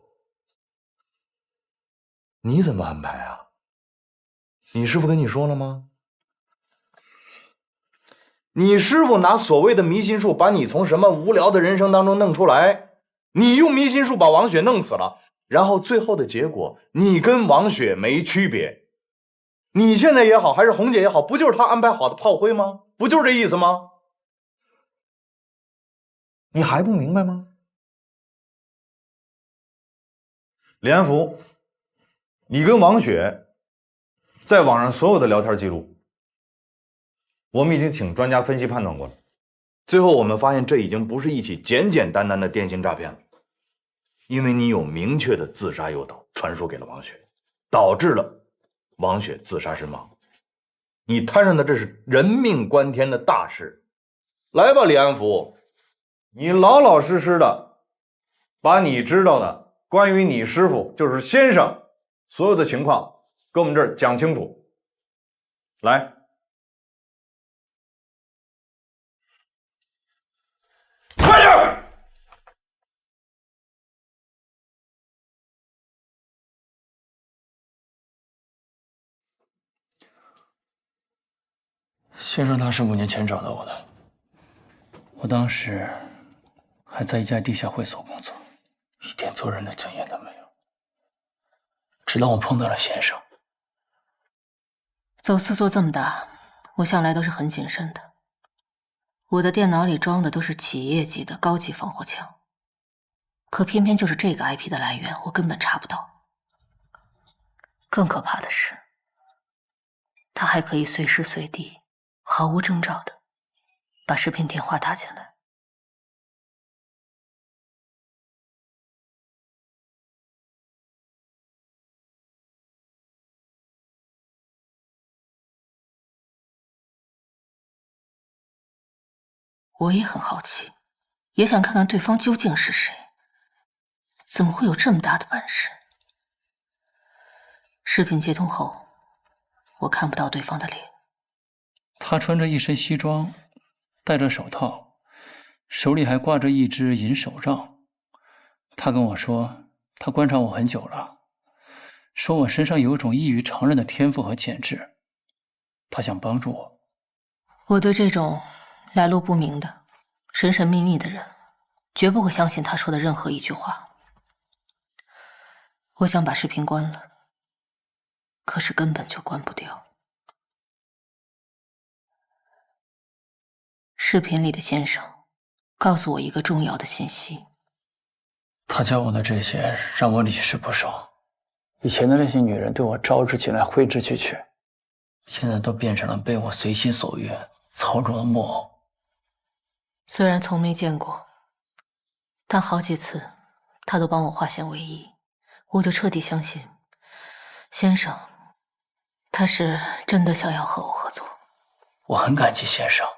你怎么安排啊？你师傅跟你说了吗？你师傅拿所谓的迷心术把你从什么无聊的人生当中弄出来，你用迷心术把王雪弄死了，然后最后的结果你跟王雪没区别。你现在也好，还是红姐也好，不就是他安排好的炮灰吗？不就是这意思吗？你还不明白吗？李安福，你跟王雪在网上所有的聊天记录，我们已经请专家分析判断过了，最后我们发现这已经不是一起简简单单的电信诈骗了，因为你有明确的自杀诱导传输给了王雪，导致了王雪自杀身亡。你摊上的这是人命关天的大事。来吧，李安福，你老老实实的把你知道的关于你师傅就是先生所有的情况跟我们这儿讲清楚。来，快点！先生他是5年前找到我的，我当时还在一家地下会所工作，一点做人的尊严都没有。直到我碰到了先生。走私做这么大，我向来都是很谨慎的。我的电脑里装的都是企业级的高级防火墙，可偏偏就是这个 IP 的来源，我根本查不到。更可怕的是，它还可以随时随地毫无征兆的把视频电话打进来。我也很好奇，也想看看对方究竟是谁，怎么会有这么大的本事？视频接通后，我看不到对方的脸。他穿着一身西装，戴着手套，手里还挂着一只银手杖。他跟我说，他观察我很久了，说我身上有一种异于常人的天赋和潜质，他想帮助我。我对这种来路不明的、神神秘秘的人，绝不会相信他说的任何一句话。我想把视频关了，可是根本就关不掉。视频里的先生告诉我一个重要的信息。他教我的这些让我屡试不爽。以前的那些女人对我招之即来挥之即去，现在都变成了被我随心所欲操纵的木偶。虽然从没见过，但好几次他都帮我化险为夷，我就彻底相信先生他是真的想要和我合作。我很感激先生，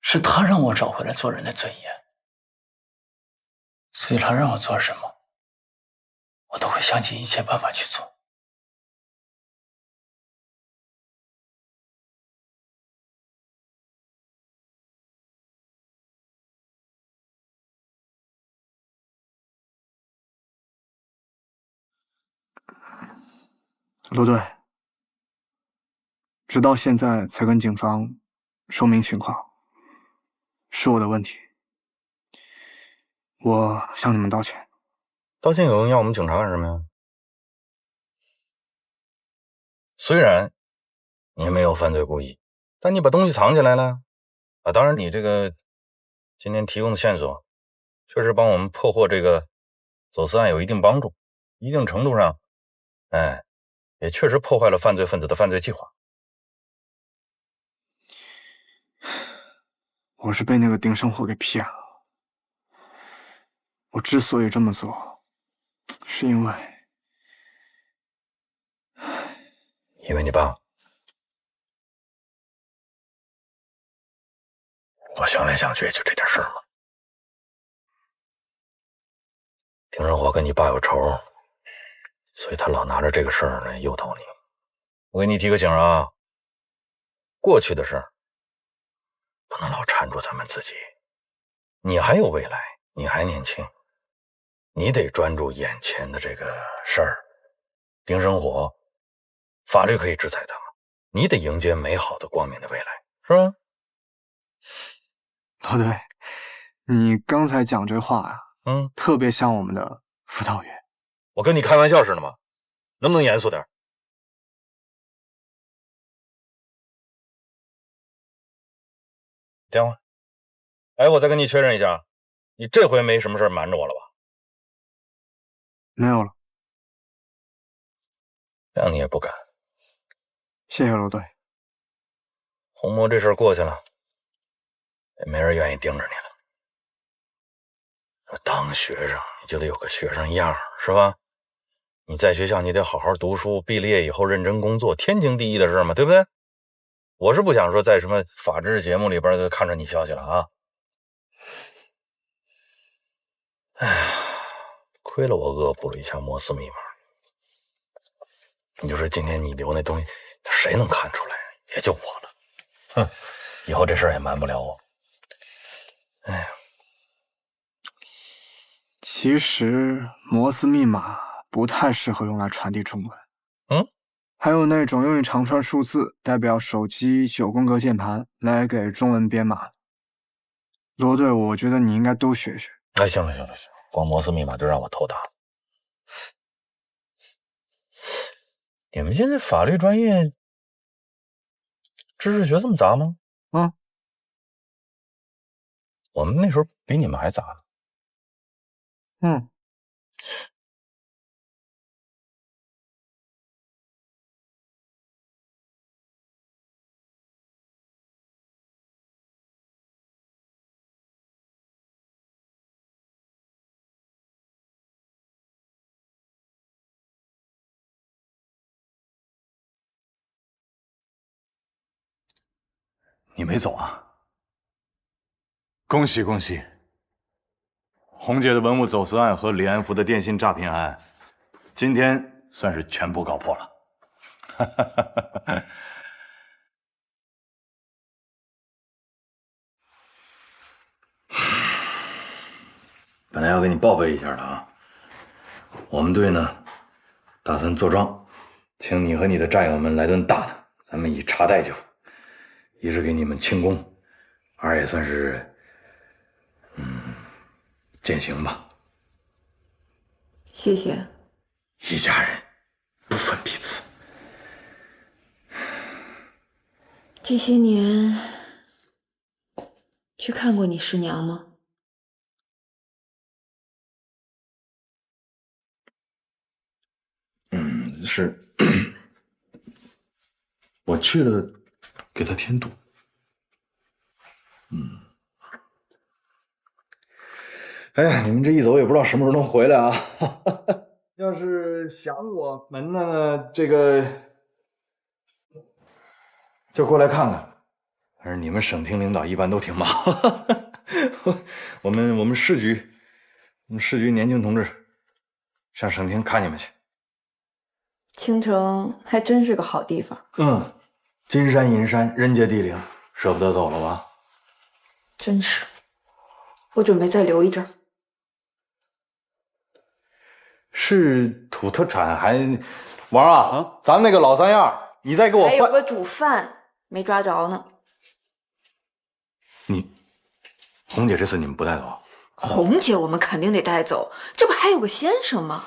是他让我找回了做人的尊严，所以他让我做什么，我都会想尽一切办法去做。陆队，直到现在才跟警方说明情况，是我的问题，我向你们道歉。道歉有用，要我们警察干什么呀？虽然你没有犯罪故意，但你把东西藏起来了啊！当然，你这个今天提供的线索，确实帮我们破获这个走私案有一定帮助，一定程度上，也确实破坏了犯罪分子的犯罪计划。我是被那个丁生火给骗了。我之所以这么做，是因为你爸。我想来想去，也就这点事儿嘛。丁生火跟你爸有仇，所以他老拿着这个事儿来诱导你。我给你提个醒啊，过去的事儿不能老缠住咱们自己。你还有未来，你还年轻，你得专注眼前的这个事儿。丁生火，法律可以制裁他，你得迎接美好的光明的未来，是吧？老队，你刚才讲这话啊，特别像我们的辅导员。我跟你开玩笑似的吗？能不能严肃点？电话。哎，我再跟你确认一下，你这回没什么事瞒着我了吧？没有了。这样你也不敢。谢谢老队。红魔这事儿过去了，也没人愿意盯着你了。当学生你就得有个学生样，是吧？你在学校你得好好读书，毕了业以后认真工作，天经地义的事嘛，对不对？我是不想说在什么法制节目里边看着你消息了啊。哎呀，亏了我恶补了一下摩斯密码。你就说今天你留那东西，谁能看出来？也就我了。哼，以后这事儿也瞒不了我。哎呀，其实摩斯密码不太适合用来传递中文。还有那种用一长串数字代表手机9宫格键盘来给中文编码。罗队，我觉得你应该都学学。哎，行了，光摩斯密码就让我头大。你们现在法律专业知识学这么杂吗？我们那时候比你们还杂呢。你没走啊？恭喜恭喜！红姐的文物走私案和李安福的电信诈骗案，今天算是全部搞破了。本来要给你报备一下的啊，我们队呢打算坐庄，请你和你的战友们来顿大的，咱们以茶代酒，一是给你们庆功，二也算是践行吧。谢谢。一家人，不分彼此。这些年去看过你师娘吗？是，我去了，给他添堵。哎呀，你们这一走也不知道什么时候能回来啊！要是想我们呢，这个就过来看看。反正你们省厅领导一般都挺忙，我们市局年轻同志上省厅看你们去。青城还真是个好地方。金山银山，人杰地灵，舍不得走了吧？真是，我准备再留一阵儿。是土特产还王啊？咱们那个老三样，你再给我还有个煮饭没抓着呢。红姐这次你们不带走？红姐我们肯定得带走，这不还有个先生吗？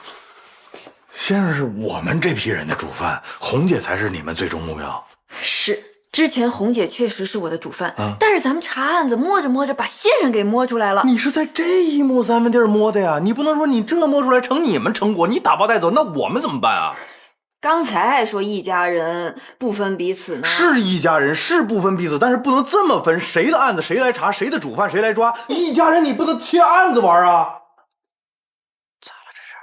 先生是我们这批人的主犯，红姐才是你们最终目标。是，之前红姐确实是我的主犯，但是咱们查案子摸着摸着把先生给摸出来了。你是在这一亩三分地摸的呀？你不能说你这摸出来成你们成果，你打包带走，那我们怎么办啊？刚才还说一家人不分彼此呢。是一家人，是不分彼此，但是不能这么分，谁的案子谁来查，谁的主犯谁来抓。一家人你不能切案子玩啊！咋了这是？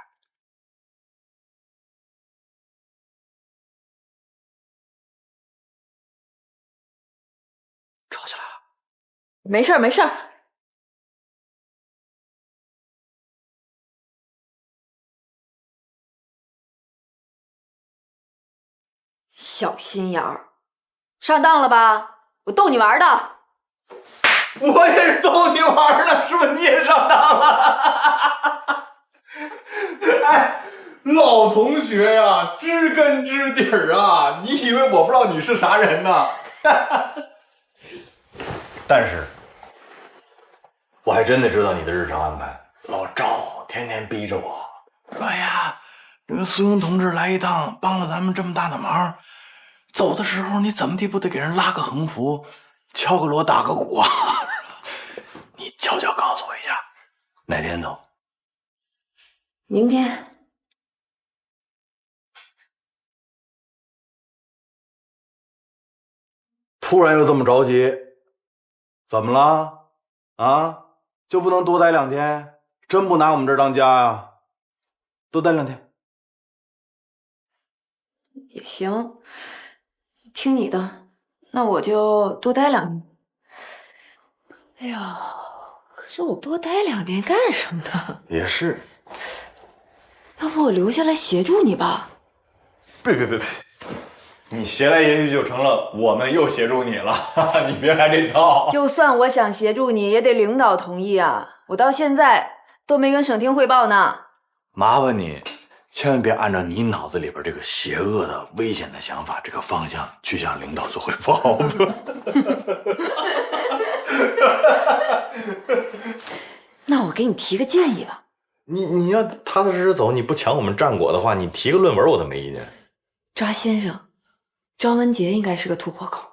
吵起来了？没事儿，没事儿。小心眼儿，上当了吧？我逗你玩的。我也是逗你玩的，是不是你也上当了？哎，老同学呀，知根知底儿啊！你以为我不知道你是啥人呢？但是，我还真的知道你的日常安排。老赵天天逼着我，哎呀，这个苏英同志来一趟，帮了咱们这么大的忙，走的时候你怎么地不得给人拉个横幅，敲个锣，打个鼓啊？你悄悄告诉我一下，哪天走？明天。突然又这么着急，怎么了？啊，就不能多待2天？真不拿我们这儿当家呀？多待2天也行，听你的，那我就多待2天。哎呀，可是我多待2天干什么呢？也是。要不我留下来协助你吧？别，你协来协去就成了我们又协助你了，你别来这套。就算我想协助你，也得领导同意啊！我到现在都没跟省厅汇报呢。麻烦你，千万别按照你脑子里边这个邪恶的、危险的想法这个方向去向领导做汇报。那我给你提个建议吧。你要踏踏实实走，你不抢我们战果的话，你提个论文我都没意见。抓先生，庄文杰应该是个突破口。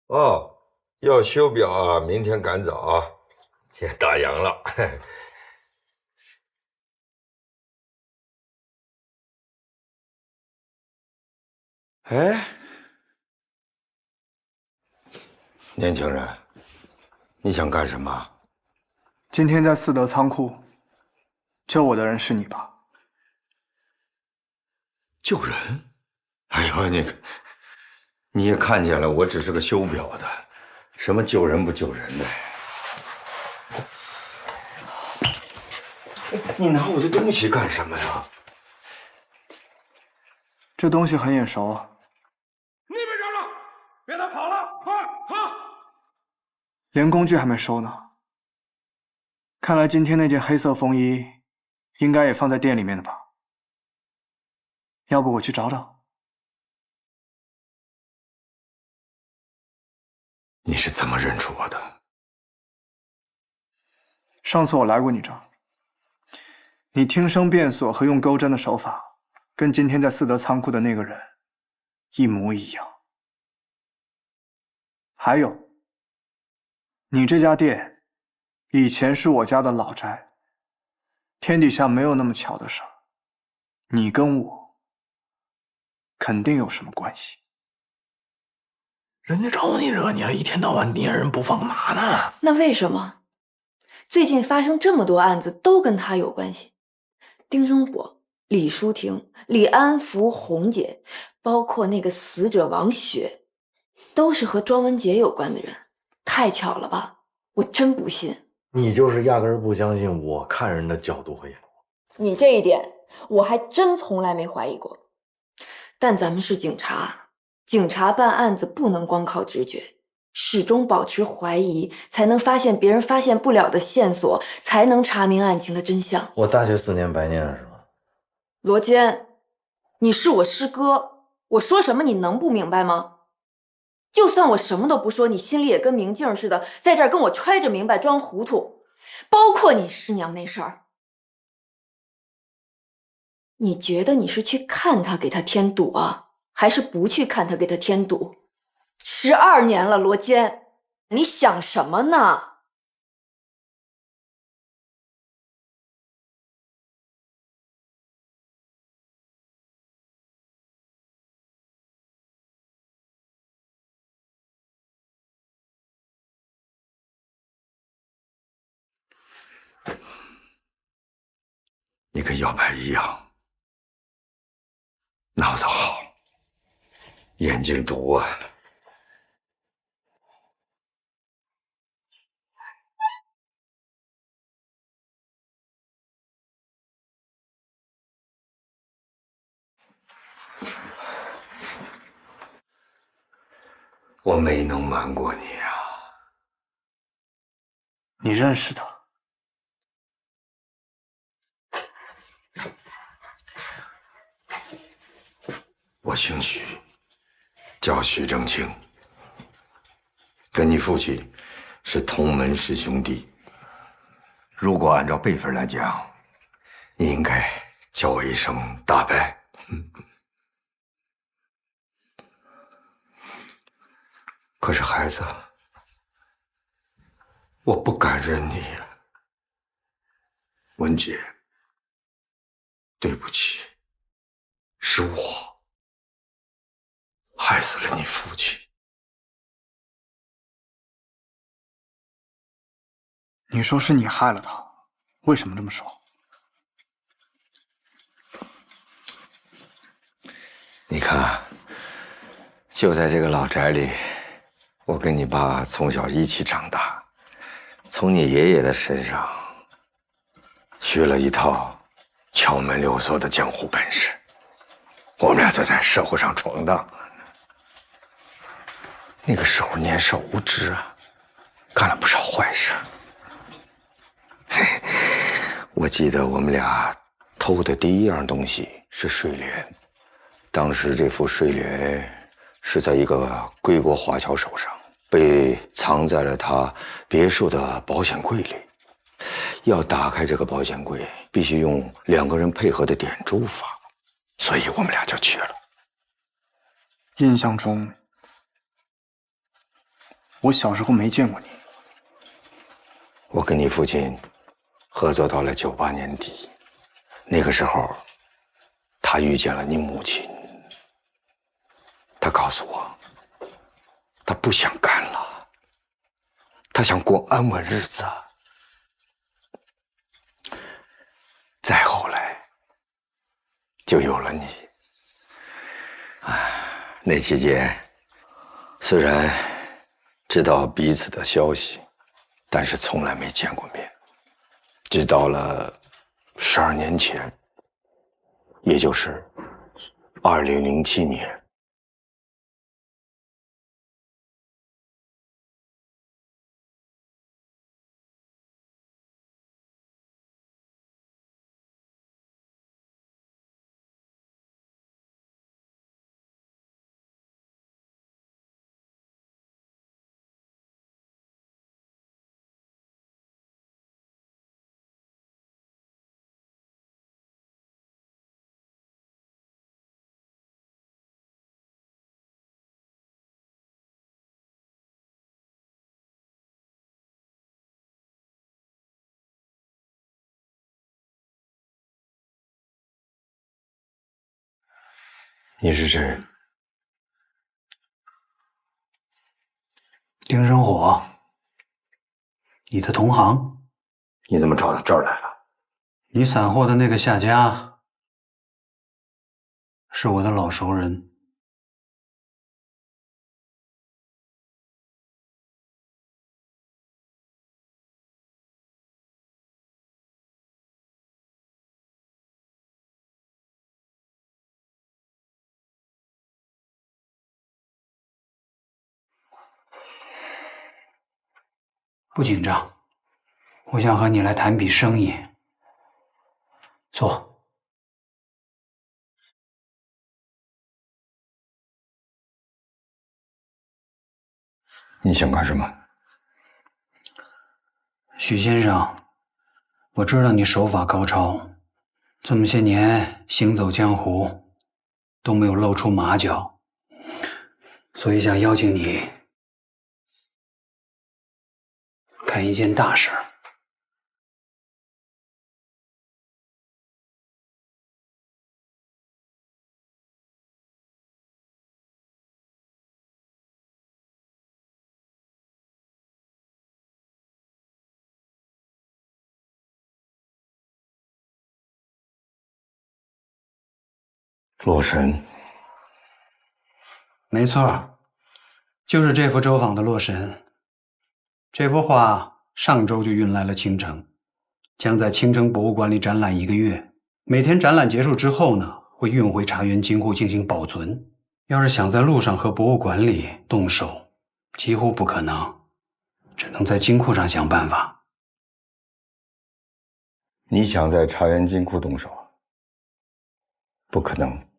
哦，要修表啊，明天赶早啊，也打烊了。哎，年轻人，你想干什么？今天在四德仓库救我的人是你吧？救人？哎呦，你也看见了，我只是个修表的，什么救人不救人的。你拿我的东西干什么呀？这东西很眼熟啊。那边找找，别他跑了，快！连工具还没收呢。看来今天那件黑色风衣应该也放在店里面的吧？要不我去找找。你是怎么认出我的？上次我来过你这儿，你听声辨锁和用钩针的手法，跟今天在四德仓库的那个人一模一样。还有，你这家店以前是我家的老宅，天底下没有那么巧的事儿，你跟我肯定有什么关系。人家找你惹你了，一天到晚捏人不放，干嘛呢？那为什么最近发生这么多案子都跟他有关系？丁生火、李淑婷、李安福、红姐，包括那个死者王雪，都是和庄文杰有关的人，太巧了吧？我真不信。你就是压根儿不相信我看人的角度和眼光。你这一点我还真从来没怀疑过。但咱们是警察，警察办案子不能光靠直觉，始终保持怀疑，才能发现别人发现不了的线索，才能查明案情的真相。我大学4年白念了是吗？罗坚，你是我师哥，我说什么你能不明白吗？就算我什么都不说，你心里也跟明镜似的，在这儿跟我揣着明白装糊涂。包括你师娘那事儿，你觉得你是去看他给他添堵啊，还是不去看他给他添堵？12年了，罗坚，你想什么呢？你跟姚白一样，脑子好，眼睛毒啊。我没能瞒过你啊。你认识他？我姓许，叫许正清，跟你父亲是同门师兄弟。如果按照辈分来讲，你应该叫我一声大伯。可是孩子，我不敢认你呀，文杰，对不起，是我害死了你父亲。你说是你害了他，为什么这么说？你看，就在这个老宅里，我跟你爸从小一起长大，从你爷爷的身上学了一套敲门溜锁的江湖本事。我们俩就在社会上闯荡。那个时候年少无知啊，干了不少坏事。我记得我们俩偷的第一样东西是睡莲，当时这副睡莲是在一个归国华侨手上，被藏在了他别墅的保险柜里。要打开这个保险柜，必须用2个人配合的点珠法，所以我们俩就去了。印象中，我小时候没见过你。我跟你父亲合作到了98年底，那个时候，他遇见了你母亲。他告诉我，他不想干了，他想过安稳日子。再后来，就有了你。那期间，虽然知道彼此的消息，但是从来没见过面。直到了12年前，也就是2007年。你是谁？丁生火，你的同行。你怎么找到这儿来了？你散货的那个夏家，是我的老熟人。不紧张，我想和你来谈笔生意。坐。你想干什么？许先生，我知道你手法高超，这么些年行走江湖都没有露出马脚，所以想邀请你干一件大事。洛神，没错，就是这幅周坊的洛神。这幅画上周就运来了青城，将在青城博物馆里展览1个月。每天展览结束之后呢，会运回茶园金库进行保存。要是想在路上和博物馆里动手，几乎不可能，只能在金库上想办法。你想在茶园金库动手？不可能。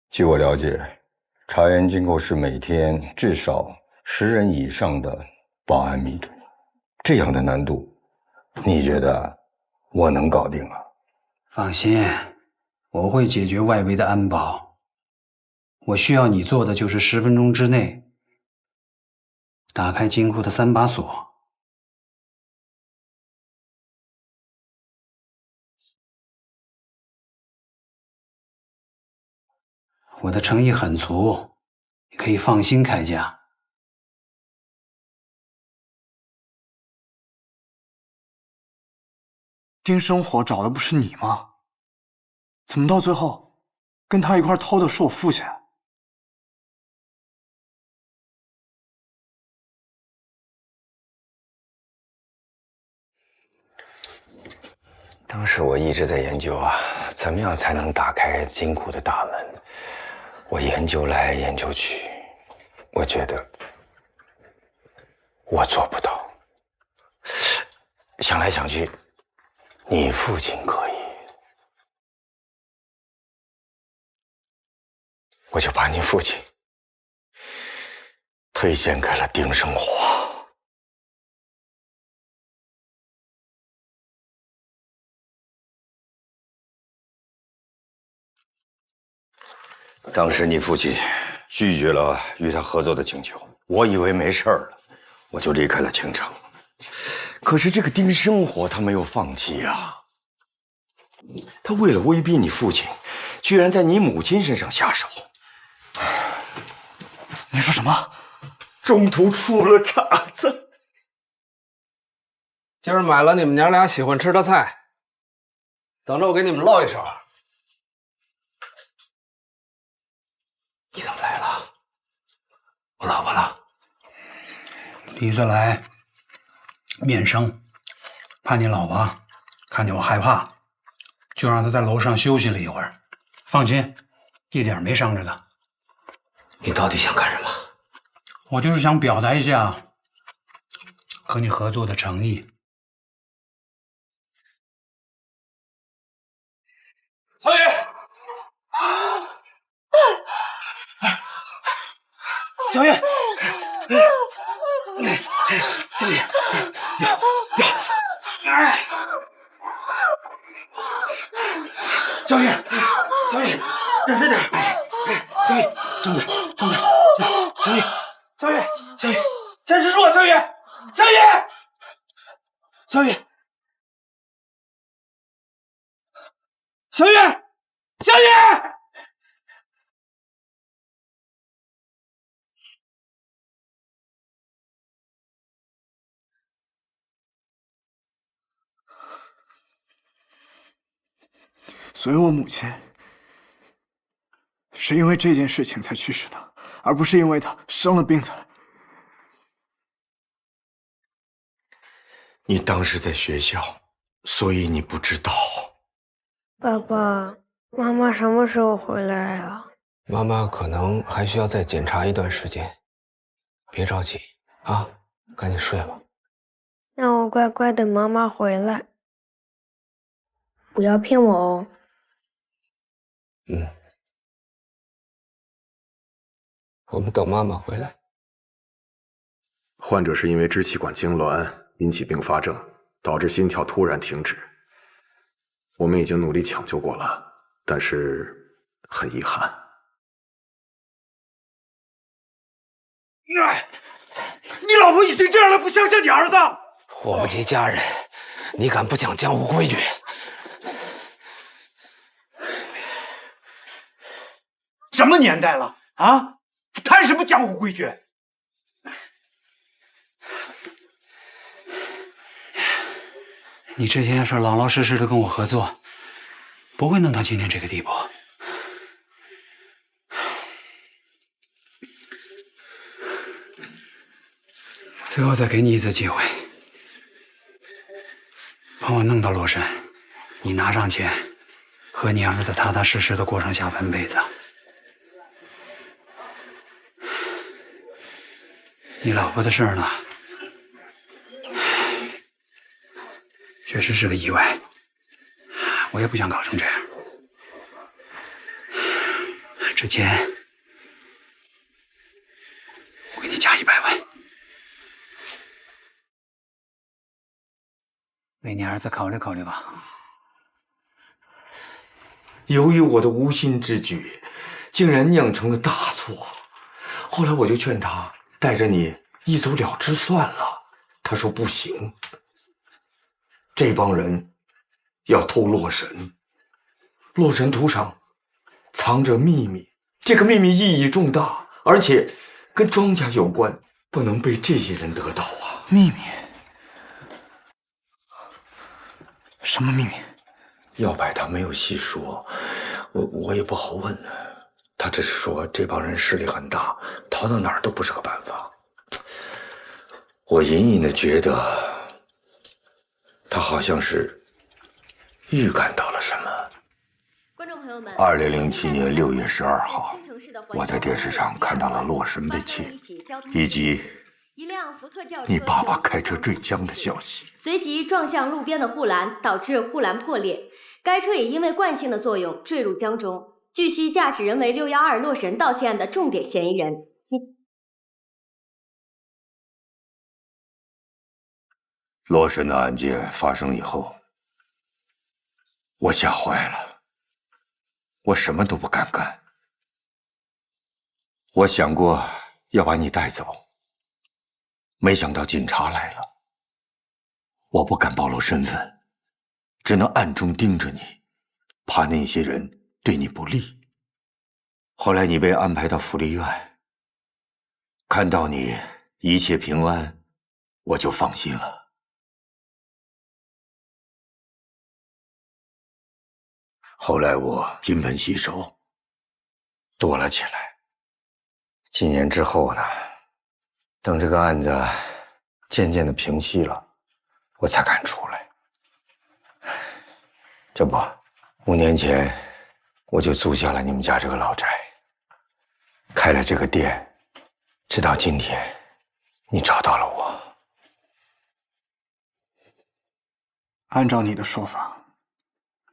据我了解，茶园金库是每天至少10人以上的保安密度，这样的难度，你觉得我能搞定啊？放心，我会解决外围的安保。我需要你做的就是10分钟之内打开金库的3把锁。我的诚意很足，你可以放心开价。丁生火找的不是你吗？怎么到最后跟他一块偷的是我父亲？当时我一直在研究啊，怎么样才能打开金库的大门。我研究来研究去，我觉得我做不到。想来想去，你父亲可以，我就把你父亲推荐给了丁生火。当时你父亲拒绝了与他合作的请求，我以为没事了，我就离开了青城。可是这个丁生火他没有放弃啊，他为了威逼你父亲，居然在你母亲身上下手。你说什么？中途出了岔子。今儿买了你们娘俩喜欢吃的菜，等着我给你们烙一手。你怎么来了？我老婆呢？李子来面生，怕你老婆看见我害怕，就让她在楼上休息了一会儿。放心，一点没伤着她。你到底想干什么？我就是想表达一下和你合作的诚意。曹宇，小雨，小雨，小雨，小雨，认真点，小雨，张嘴，张嘴，小雨，小雨，小雨，坚持住啊，小雨，小雨，小雨，小雨，小雨。所以我母亲是因为这件事情才去世的，而不是因为她生了病才。你当时在学校，所以你不知道。爸爸妈妈什么时候回来啊？妈妈可能还需要再检查一段时间，别着急啊，赶紧睡吧。那我乖乖等妈妈回来，不要骗我哦。我们等妈妈回来。患者是因为支气管痉挛引起并发症，导致心跳突然停止。我们已经努力抢救过了，但是很遗憾。你老婆已经这样了，不相信你儿子？祸不及家人，你敢不讲江湖规矩？什么年代了啊？谈什么江湖规矩？你之前要是老老实实的跟我合作，不会弄到今天这个地步。最后再给你一次机会，帮我弄到洛神，你拿上钱，和你儿子踏踏实实的过上下半辈子。你老婆的事儿呢，确实是个意外，我也不想搞成这样。之前我给你加100万，为你儿子考虑考虑吧。由于我的无心之举，竟然酿成了大错。后来我就劝他带着你一走了之算了，他说不行。这帮人要偷洛神，洛神图上藏着秘密，这个秘密意义重大，而且跟庄家有关，不能被这些人得到啊！秘密？什么秘密？要白他没有细说，我也不好问。他只是说这帮人势力很大，逃到哪儿都不是个办法。我隐隐的觉得，他好像是预感到了什么。观众朋友们2007年6月12号，我在电视上看到了洛神被窃，以及你爸爸开车坠江的消息，随即撞向路边的护栏，导致护栏破裂。该车也因为惯性的作用坠入江中。据悉，驾驶人为612洛神盗窃案的重点嫌疑人。洛神的案件发生以后，我吓坏了，我什么都不敢干。我想过要把你带走，没想到警察来了，我不敢暴露身份，只能暗中盯着你，怕那些人对你不利。后来你被安排到福利院，看到你一切平安，我就放心了。后来我金盆洗手，躲了起来。几年之后呢，等这个案子渐渐的平息了，我才敢出来。这不，5年前我就租下了你们家这个老宅，开了这个店，直到今天，你找到了我。按照你的说法，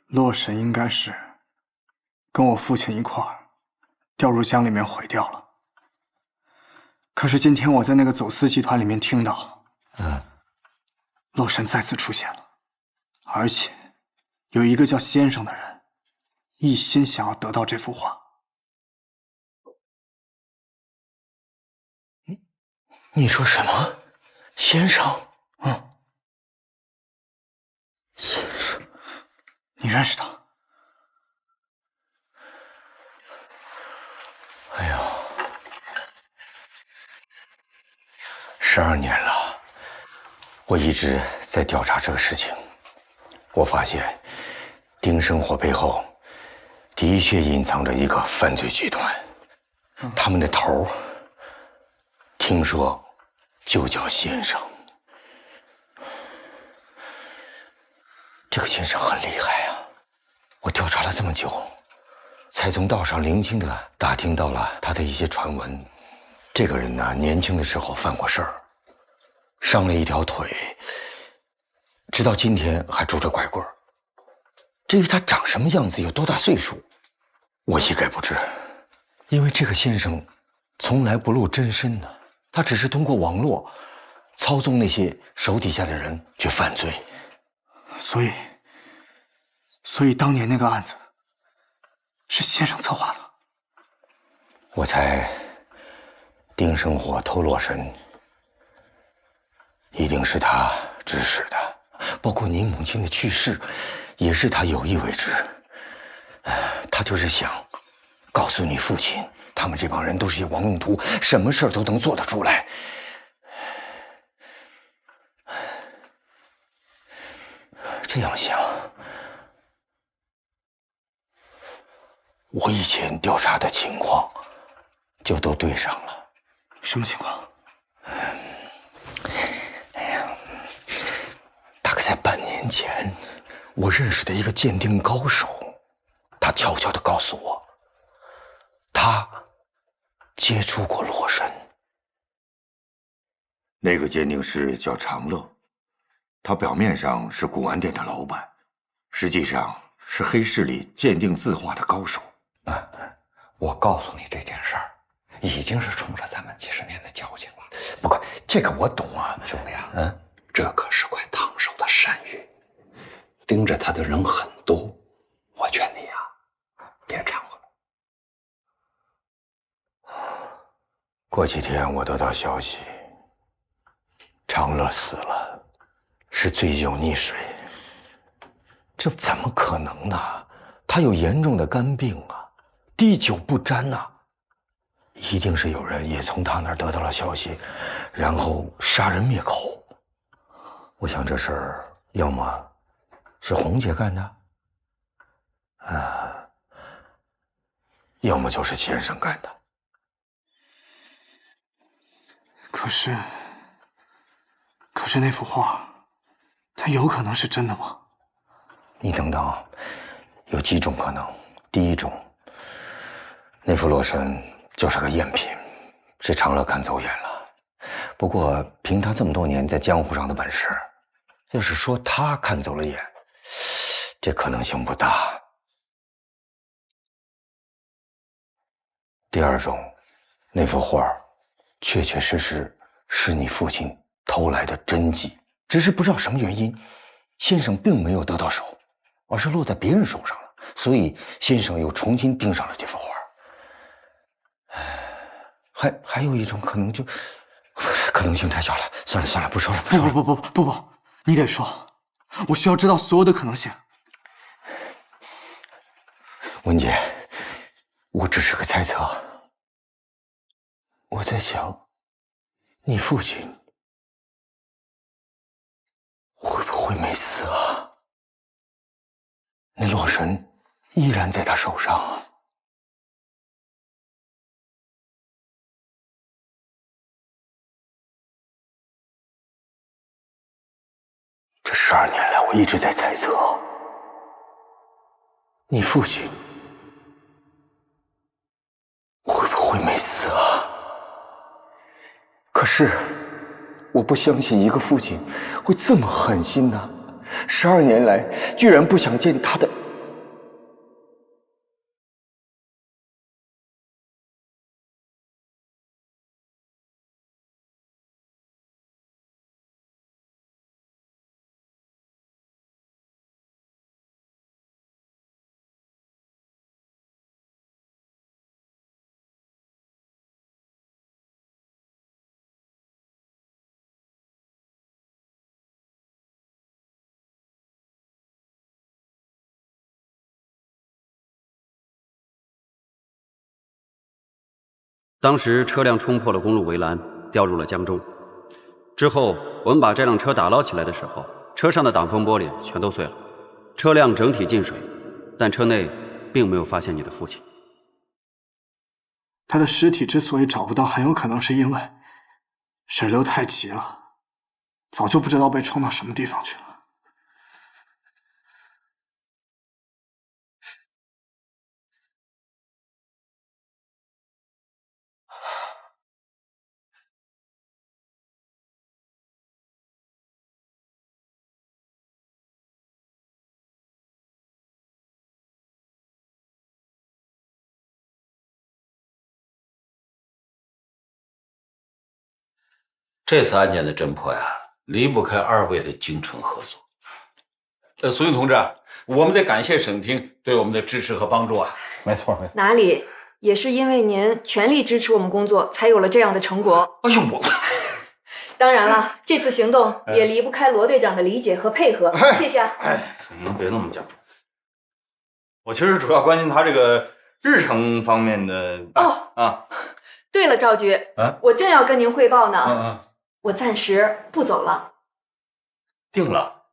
洛神应该是跟我父亲一块儿掉入江里面毁掉了。可是今天我在那个走私集团里面听到，洛神再次出现了，而且有一个叫先生的人一心想要得到这幅画。你说什么？先生？先生，你认识他？哎呦，12年了，我一直在调查这个事情。我发现丁生活背后的确隐藏着一个犯罪集团，他们的头听说就叫先生。这个先生很厉害啊！我调查了这么久，才从道上零星的打听到了他的一些传闻。这个人呢，年轻的时候犯过事儿，伤了一条腿，直到今天还拄着拐棍儿。至于他长什么样子，有多大岁数，我一概不知，因为这个先生从来不露真身呢，他只是通过网络操纵那些手底下的人去犯罪。所以当年那个案子是先生策划的。我猜丁生火偷洛神一定是他指使的，包括你母亲的去世也是他有意为之。他就是想告诉你父亲，他们这帮人都是些亡命徒，什么事儿都能做得出来。这样想，我以前调查的情况就都对上了。什么情况？大概在半年前，我认识的一个鉴定高手，他悄悄地告诉我，他接触过洛神。那个鉴定师叫长乐，他表面上是古玩店的老板，实际上是黑市里鉴定字画的高手。我告诉你这件事儿，已经是冲着咱们几十年的交情了。不过这个我懂啊，兄弟啊，这可是块烫手的山芋，盯着他的人很多。我劝你呀，别掺和。过几天我得到消息，长乐死了，是醉酒溺水。这怎么可能呢？他有严重的肝病啊，滴酒不沾呐。一定是有人也从他那儿得到了消息，然后杀人灭口。我想这事儿要么是红姐干的，要么就是先生干的。可是那幅画，它有可能是真的吗？你等等，有几种可能。第一种，那幅洛神就是个赝品，是长乐看走眼了。不过凭他这么多年在江湖上的本事，要是说他看走了眼，这可能性不大。第二种，那幅画确确实实是你父亲偷来的真迹，只是不知道什么原因，先生并没有得到手，而是落在别人手上了，所以先生又重新盯上了这幅画。还有一种可能，就可能性太小了，算了，不说了。不，你得说，我需要知道所有的可能性。文姐，我只是个猜测，我在想，你父亲会不会没死啊？那洛神依然在他手上啊。这12年来，我一直在猜测，你父亲会不会没死啊？可是，我不相信一个父亲会这么狠心呐！12年来，居然不想见他的。当时车辆冲破了公路围栏，掉入了江中。之后，我们把这辆车打捞起来的时候，车上的挡风玻璃全都碎了，车辆整体进水，但车内并没有发现你的父亲。他的尸体之所以找不到，很有可能是因为水流太急了，早就不知道被冲到什么地方去了。这次案件的侦破呀，离不开2位的精诚合作。苏云同志，我们得感谢省厅对我们的支持和帮助啊。没错。哪里，也是因为您全力支持我们工作，才有了这样的成果。哎呦，我当然了，这次行动也离不开罗队长的理解和配合，谢谢啊。您别那么讲，我其实主要关心他这个日程方面的。对了，赵局，我正要跟您汇报呢。我暂时不走了。定了。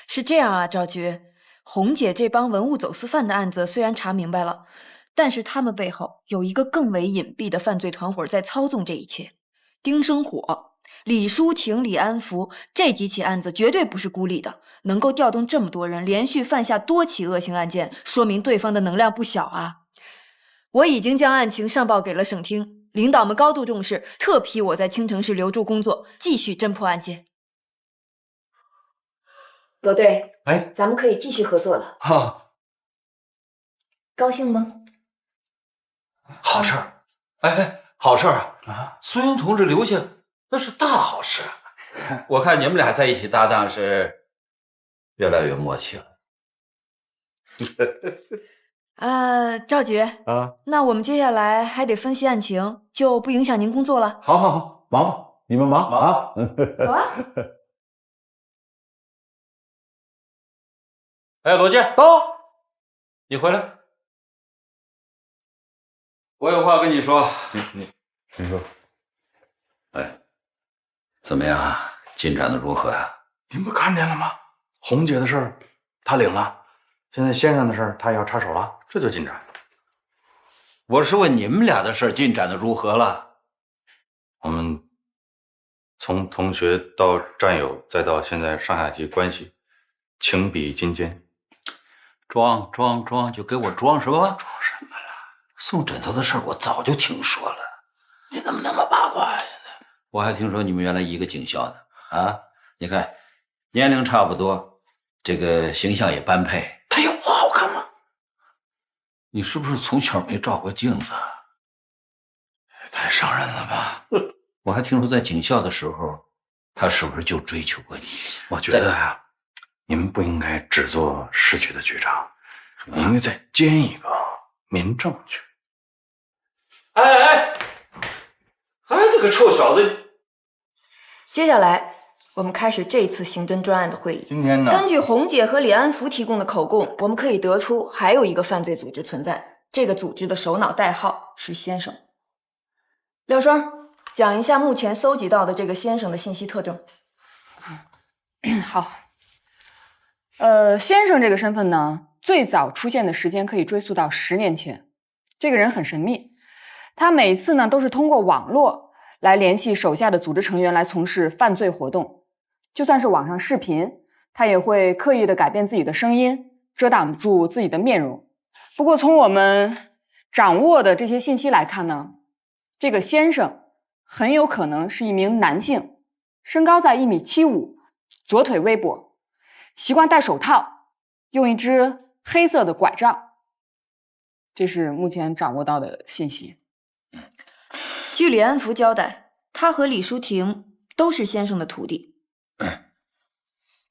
是这样啊，赵局，红姐这帮文物走私犯的案子虽然查明白了，但是他们背后有一个更为隐蔽的犯罪团伙在操纵这一切。丁生火、李淑婷、李安福这几起案子绝对不是孤立的，能够调动这么多人连续犯下多起恶性案件，说明对方的能量不小啊。我已经将案情上报给了省厅，领导们高度重视，特批我在青城市留驻工作，继续侦破案件。罗队，哎，咱们可以继续合作了，高兴吗？好事儿，好事儿啊！苏英同志留下，那是大好事。我看你们俩在一起搭档是越来越默契了。赵局啊，那我们接下来还得分析案情，就不影响您工作了。好，忙吧，你们忙啊。好啊。哎，罗健，到，你回来，我有话跟你说。你说。哎，怎么样啊？进展的如何呀？您不看见了吗？红姐的事儿他领了，现在先生的事儿他也要插手了，这就进展。我是问你们俩的事儿进展的如何了？我们从同学到战友，再到现在上下级关系，情比金坚。装，就给我装是吧？装什么了？送枕头的事儿我早就听说了。你怎么那么八卦呀？我还听说你们原来一个警校的啊！你看，年龄差不多，这个形象也般配。他有我好看吗？你是不是从小没照过镜子？太伤人了吧！我还听说在警校的时候，他是不是就追求过你？我觉得呀，你们不应该只做市局的局长，你应该再兼一个民政局。哎，这个臭小子！接下来，我们开始这次刑侦专案的会议。今天呢，根据洪姐和李安福提供的口供，我们可以得出还有一个犯罪组织存在。这个组织的首脑代号是先生。廖双，讲一下目前搜集到的这个先生的信息特征。好。先生这个身份呢，最早出现的时间可以追溯到10年前。这个人很神秘，他每次呢都是通过网络来联系手下的组织成员来从事犯罪活动。就算是网上视频，他也会刻意的改变自己的声音，遮挡住自己的面容。不过从我们掌握的这些信息来看呢，这个先生很有可能是一名男性，身高在1.75米，左腿微跛，习惯戴手套，用一只黑色的拐杖。这是目前掌握到的信息。据李安福交代，他和李淑婷都是先生的徒弟。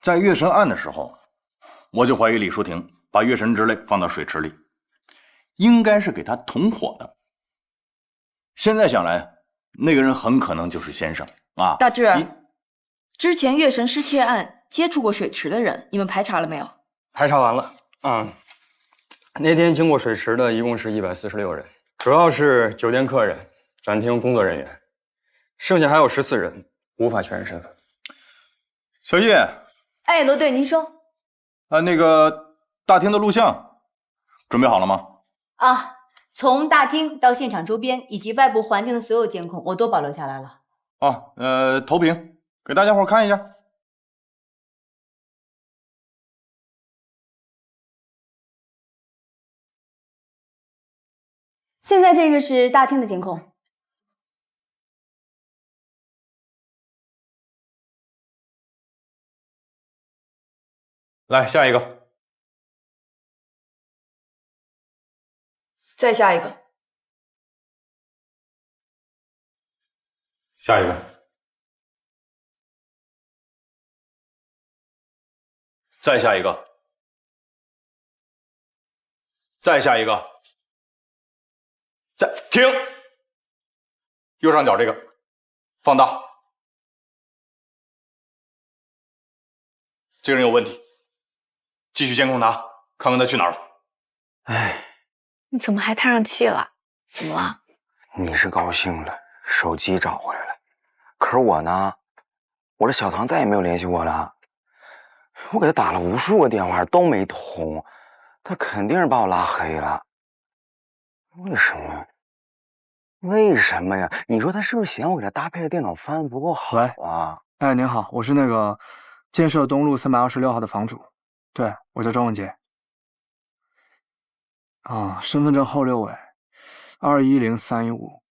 在月神案的时候，我就怀疑李淑婷把月神之泪放到水池里，应该是给他同伙的。现在想来，那个人很可能就是先生啊。大志，之前月神失窃案接触过水池的人，你们排查了没有？排查完了。那天经过水池的一共是146人，主要是酒店客人、展厅工作人员，剩下还有14人，无法确认身份。小叶，哎，罗队，您说。那个大厅的录像准备好了吗？啊，从大厅到现场周边以及外部环境的所有监控，我都保留下来了。投屏给大家伙看一下。现在这个是大厅的监控。来，下一个。再下一个。下一个。再下一个。再下一个。停！右上角这个，放大。这个人有问题，继续监控他，看看他去哪儿了。哎，你怎么还叹上气了？怎么了？你是高兴了，手机找回来了，可是我呢，我这小唐再也没有联系我了。我给他打了无数个电话都没通，他肯定是把我拉黑了。为什么？为什么呀？你说他是不是嫌我给他搭配的电脑方案不够好啊？哎，您好，我是那个建设东路326号的房主，对，我叫庄文杰。身份证后6位，210315。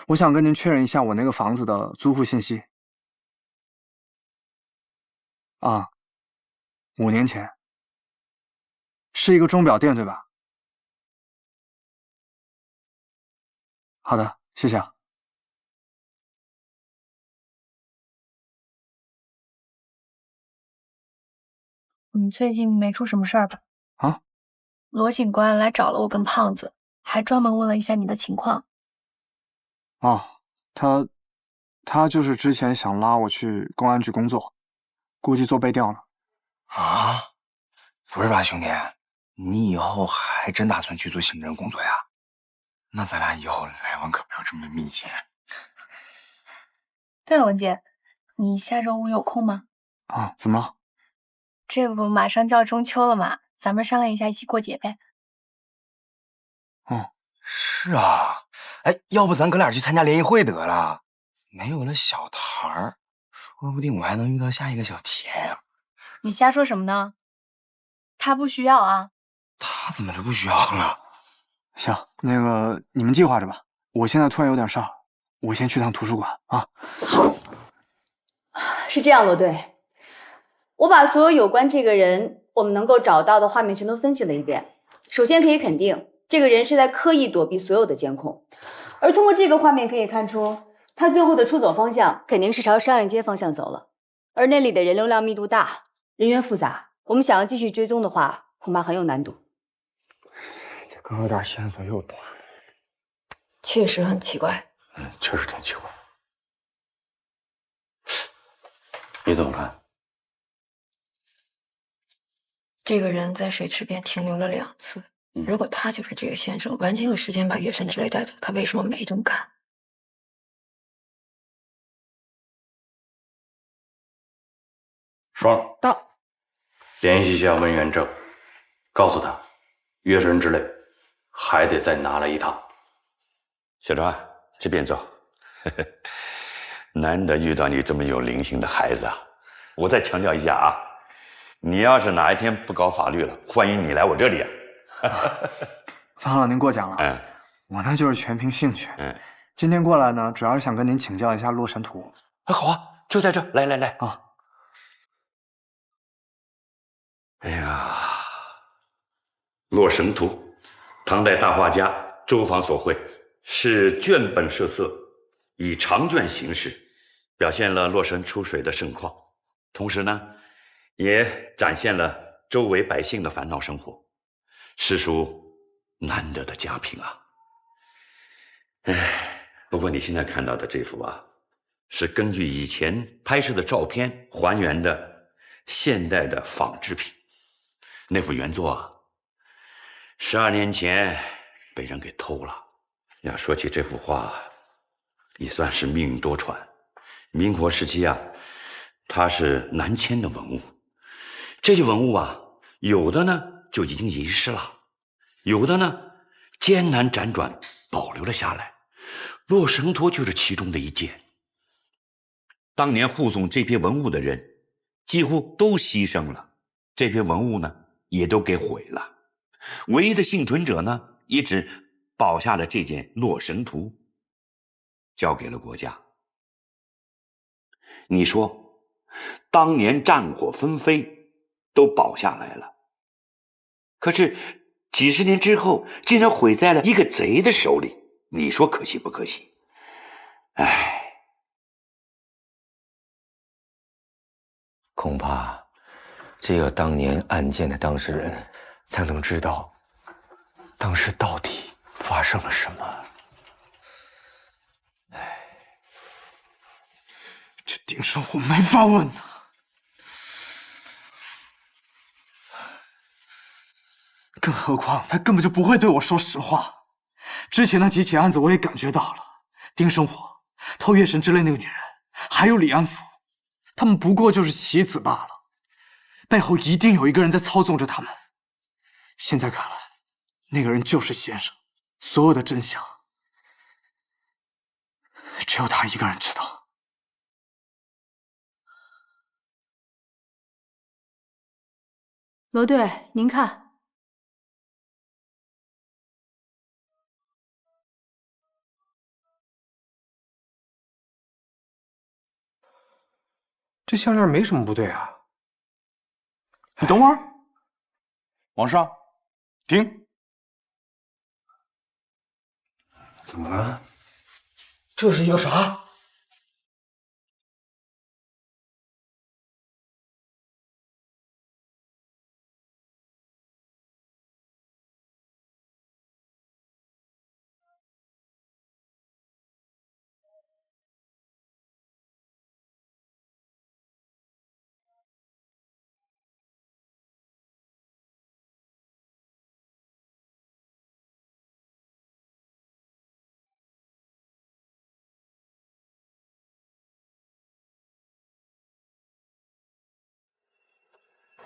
我想跟您确认一下我那个房子的租户信息。啊，5年前，是一个钟表店对吧？好的，谢谢啊。你最近没出什么事儿吧？啊？罗警官来找了我跟胖子，还专门问了一下你的情况。哦，他就是之前想拉我去公安局工作，估计做背调呢。啊？不是吧，兄弟，你以后还真打算去做刑侦工作呀？那咱俩以后来往可不要这么密切。对了，文杰，你下周5有空吗？啊，怎么了？这不马上就要中秋了嘛，咱们商量一下一起过节呗。哦，是啊，哎，要不咱哥俩去参加联谊会得了？没有了小台儿，说不定我还能遇到下一个小田啊。你瞎说什么呢？他不需要啊。他怎么就不需要了？行，那个你们计划着吧。我现在突然有点事儿，我先去趟图书馆啊。是这样，罗队，我把所有有关这个人我们能够找到的画面全都分析了一遍。首先可以肯定，这个人是在刻意躲避所有的监控，而通过这个画面可以看出，他最后的出走方向肯定是朝商业街方向走了，而那里的人流量密度大，人员复杂，我们想要继续追踪的话，恐怕很有难度。这刚有点线索又断，确实很奇怪。确实挺奇怪。你怎么看？这个人在水池边停留了2次，如果他就是这个先生，完全有时间把月神之泪带走，他为什么没这么干？双到，联系一下温元正，告诉他，月神之泪还得再拿来一趟。小川，这边走。难得遇到你这么有灵性的孩子啊！我再强调一下啊，你要是哪一天不搞法律了，欢迎你来我这里啊。方老，您过奖了。我那就是全凭兴趣。今天过来呢，主要是想跟您请教一下《洛神图》。好啊，就在这，来来来啊！哎呀，《洛神图》，唐代大画家周昉所绘，是卷本设色，以长卷形式，表现了洛神出水的盛况，同时呢，也展现了周围百姓的烦恼生活，实属难得的佳品啊！不过你现在看到的这幅啊，是根据以前拍摄的照片还原的现代的仿制品。那幅原作啊，12年前被人给偷了。要说起这幅画，也算是命运多舛。民国时期啊，它是南迁的文物。这些文物啊，有的呢就已经遗失了，有的呢艰难辗转保留了下来。洛神图就是其中的一件。当年护送这批文物的人几乎都牺牲了，这批文物呢也都给毁了。唯一的幸存者呢，也只保下了这件洛神图，交给了国家。你说，当年战火纷飞，都保下来了，可是几十年之后，竟然毁在了一个贼的手里，你说可惜不可惜？唉，恐怕只有当年案件的当事人才能知道，当时到底发生了什么。这丁生我没法问呐。更何况他根本就不会对我说实话。之前那几起案子我也感觉到了，丁生火、偷月神之泪那个女人，还有李安甫，他们不过就是棋子罢了，背后一定有一个人在操纵着他们。现在看来，那个人就是先生，所有的真相只有他一个人知道。罗队，您看。这项链没什么不对啊。你等会儿，往上，停。怎么了？这是一个啥？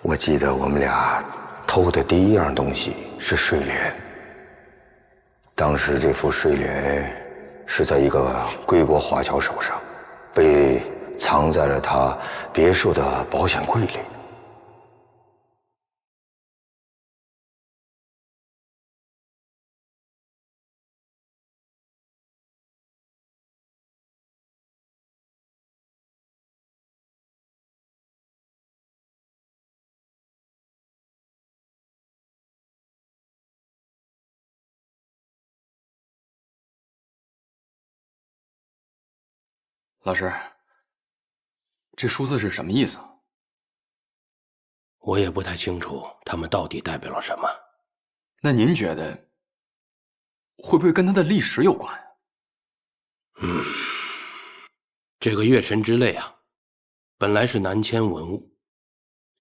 我记得我们俩偷的第一样东西是睡莲。当时这副睡莲是在一个归国华侨手上，被藏在了他别墅的保险柜里。老师，这数字是什么意思？我也不太清楚，它们到底代表了什么。那您觉得会不会跟它的历史有关？这个月神之泪啊，本来是南迁文物，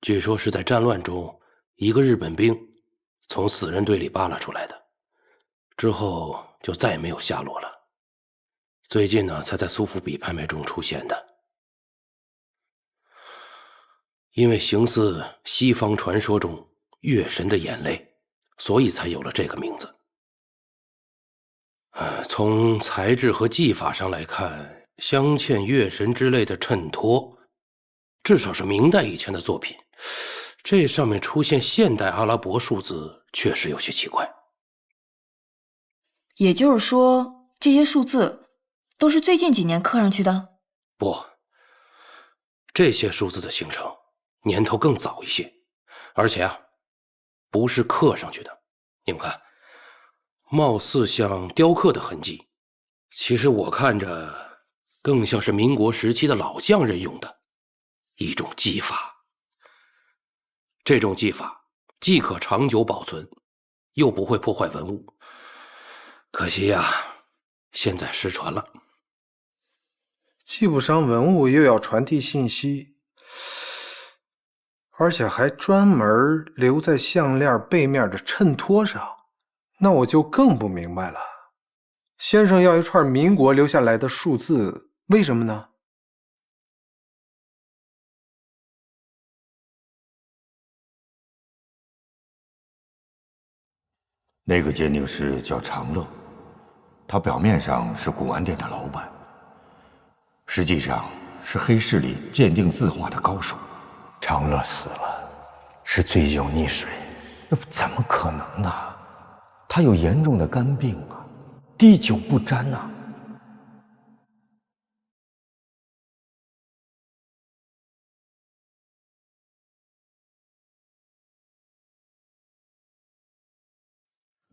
据说是在战乱中一个日本兵从死人堆里扒拉出来的，之后就再也没有下落了。最近呢，才在苏富比拍卖中出现的。因为形似西方传说中月神的眼泪，所以才有了这个名字。从材质和技法上来看，镶嵌月神之类的衬托，至少是明代以前的作品。这上面出现现代阿拉伯数字，确实有些奇怪。也就是说，这些数字都是最近几年刻上去的？不，这些数字的形成年头更早一些，而且啊，不是刻上去的。你们看，貌似像雕刻的痕迹，其实我看着更像是民国时期的老匠人用的一种技法。这种技法既可长久保存，又不会破坏文物。可惜呀，现在失传了。既不伤文物，又要传递信息，而且还专门留在项链背面的衬托上，那我就更不明白了。先生要一串民国留下来的数字，为什么呢？那个鉴定师叫长乐，他表面上是古玩店的老板，实际上是黑市里鉴定字画的高手。长乐死了，是醉酒溺水，那不怎么可能呢？他有严重的肝病啊，滴酒不沾呐。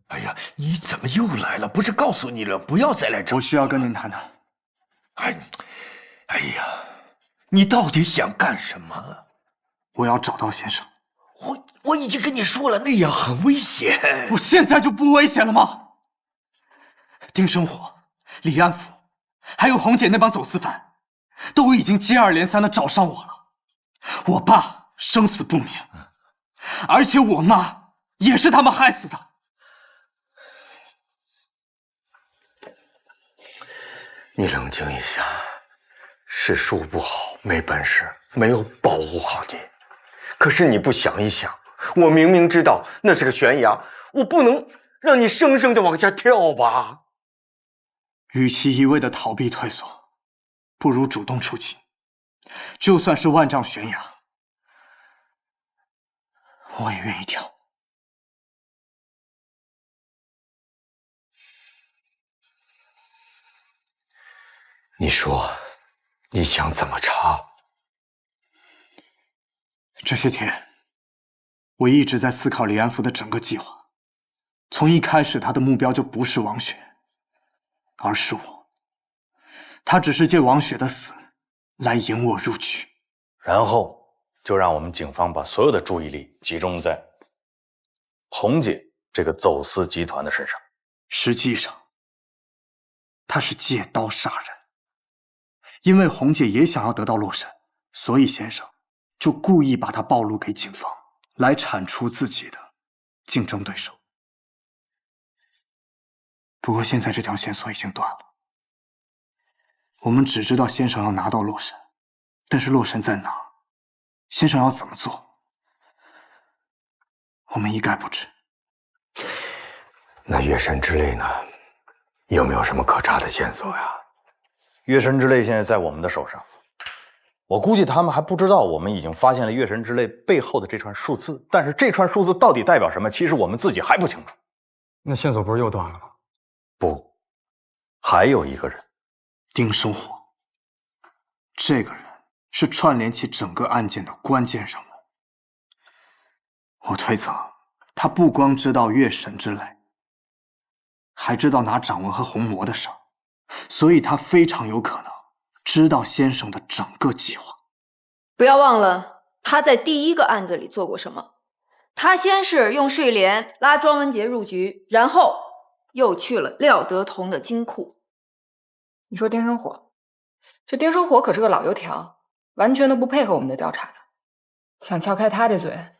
哎呀，你怎么又来了？不是告诉你了，不要再来这。我需要跟您谈谈。哎呀，你到底想干什么？我要找到先生。我已经跟你说了，那样很危险。我现在就不危险了吗？丁生火、李安甫，还有红姐那帮走私犯，都已经接二连三的找上我了。我爸生死不明，而且我妈也是他们害死的。你冷静一下，是术不好，没本事，没有保护好你。可是你不想一想，我明明知道那是个悬崖，我不能让你生生的往下跳吧？与其一味的逃避退缩，不如主动出击。就算是万丈悬崖，我也愿意跳。你说，你想怎么查？这些天，我一直在思考李安福的整个计划。从一开始，他的目标就不是王雪，而是我。他只是借王雪的死来引我入局，然后就让我们警方把所有的注意力集中在红姐这个走私集团的身上。实际上，他是借刀杀人。因为红姐也想要得到洛神，所以先生就故意把她暴露给警方，来铲除自己的竞争对手。不过现在这条线索已经断了，我们只知道先生要拿到洛神，但是洛神在哪，先生要怎么做，我们一概不知。那月神之泪呢？有没有什么可查的线索呀？月神之泪现在在我们的手上，我估计他们还不知道我们已经发现了月神之泪背后的这串数字，但是这串数字到底代表什么，其实我们自己还不清楚。那线索不是又断了吗？不，还有一个人，丁生火。这个人是串联起整个案件的关键人物。我推测，他不光知道月神之泪，还知道拿掌纹和红魔的事儿，所以他非常有可能知道先生的整个计划。不要忘了，他在第一个案子里做过什么。他先是用睡莲拉庄文杰入局，然后又去了廖德同的金库。你说丁生火，这丁生火可是个老油条，完全都不配合我们的调查的。想撬开他这嘴，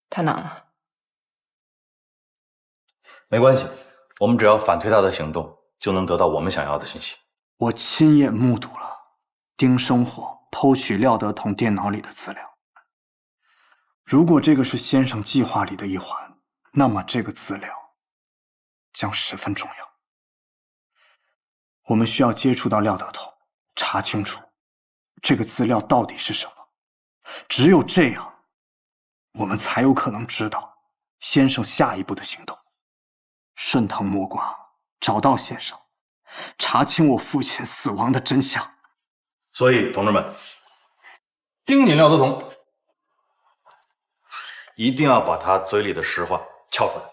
太难了。没关系，我们只要反推他的行动，就能得到我们想要的信息。我亲眼目睹了丁生火偷取廖德同电脑里的资料。如果这个是先生计划里的一环，那么这个资料将十分重要。我们需要接触到廖德同，查清楚这个资料到底是什么。只有这样，我们才有可能知道先生下一步的行动。顺藤摸瓜，找到先生，查清我父亲死亡的真相。所以，同志们，盯紧廖德同，一定要把他嘴里的实话撬出来。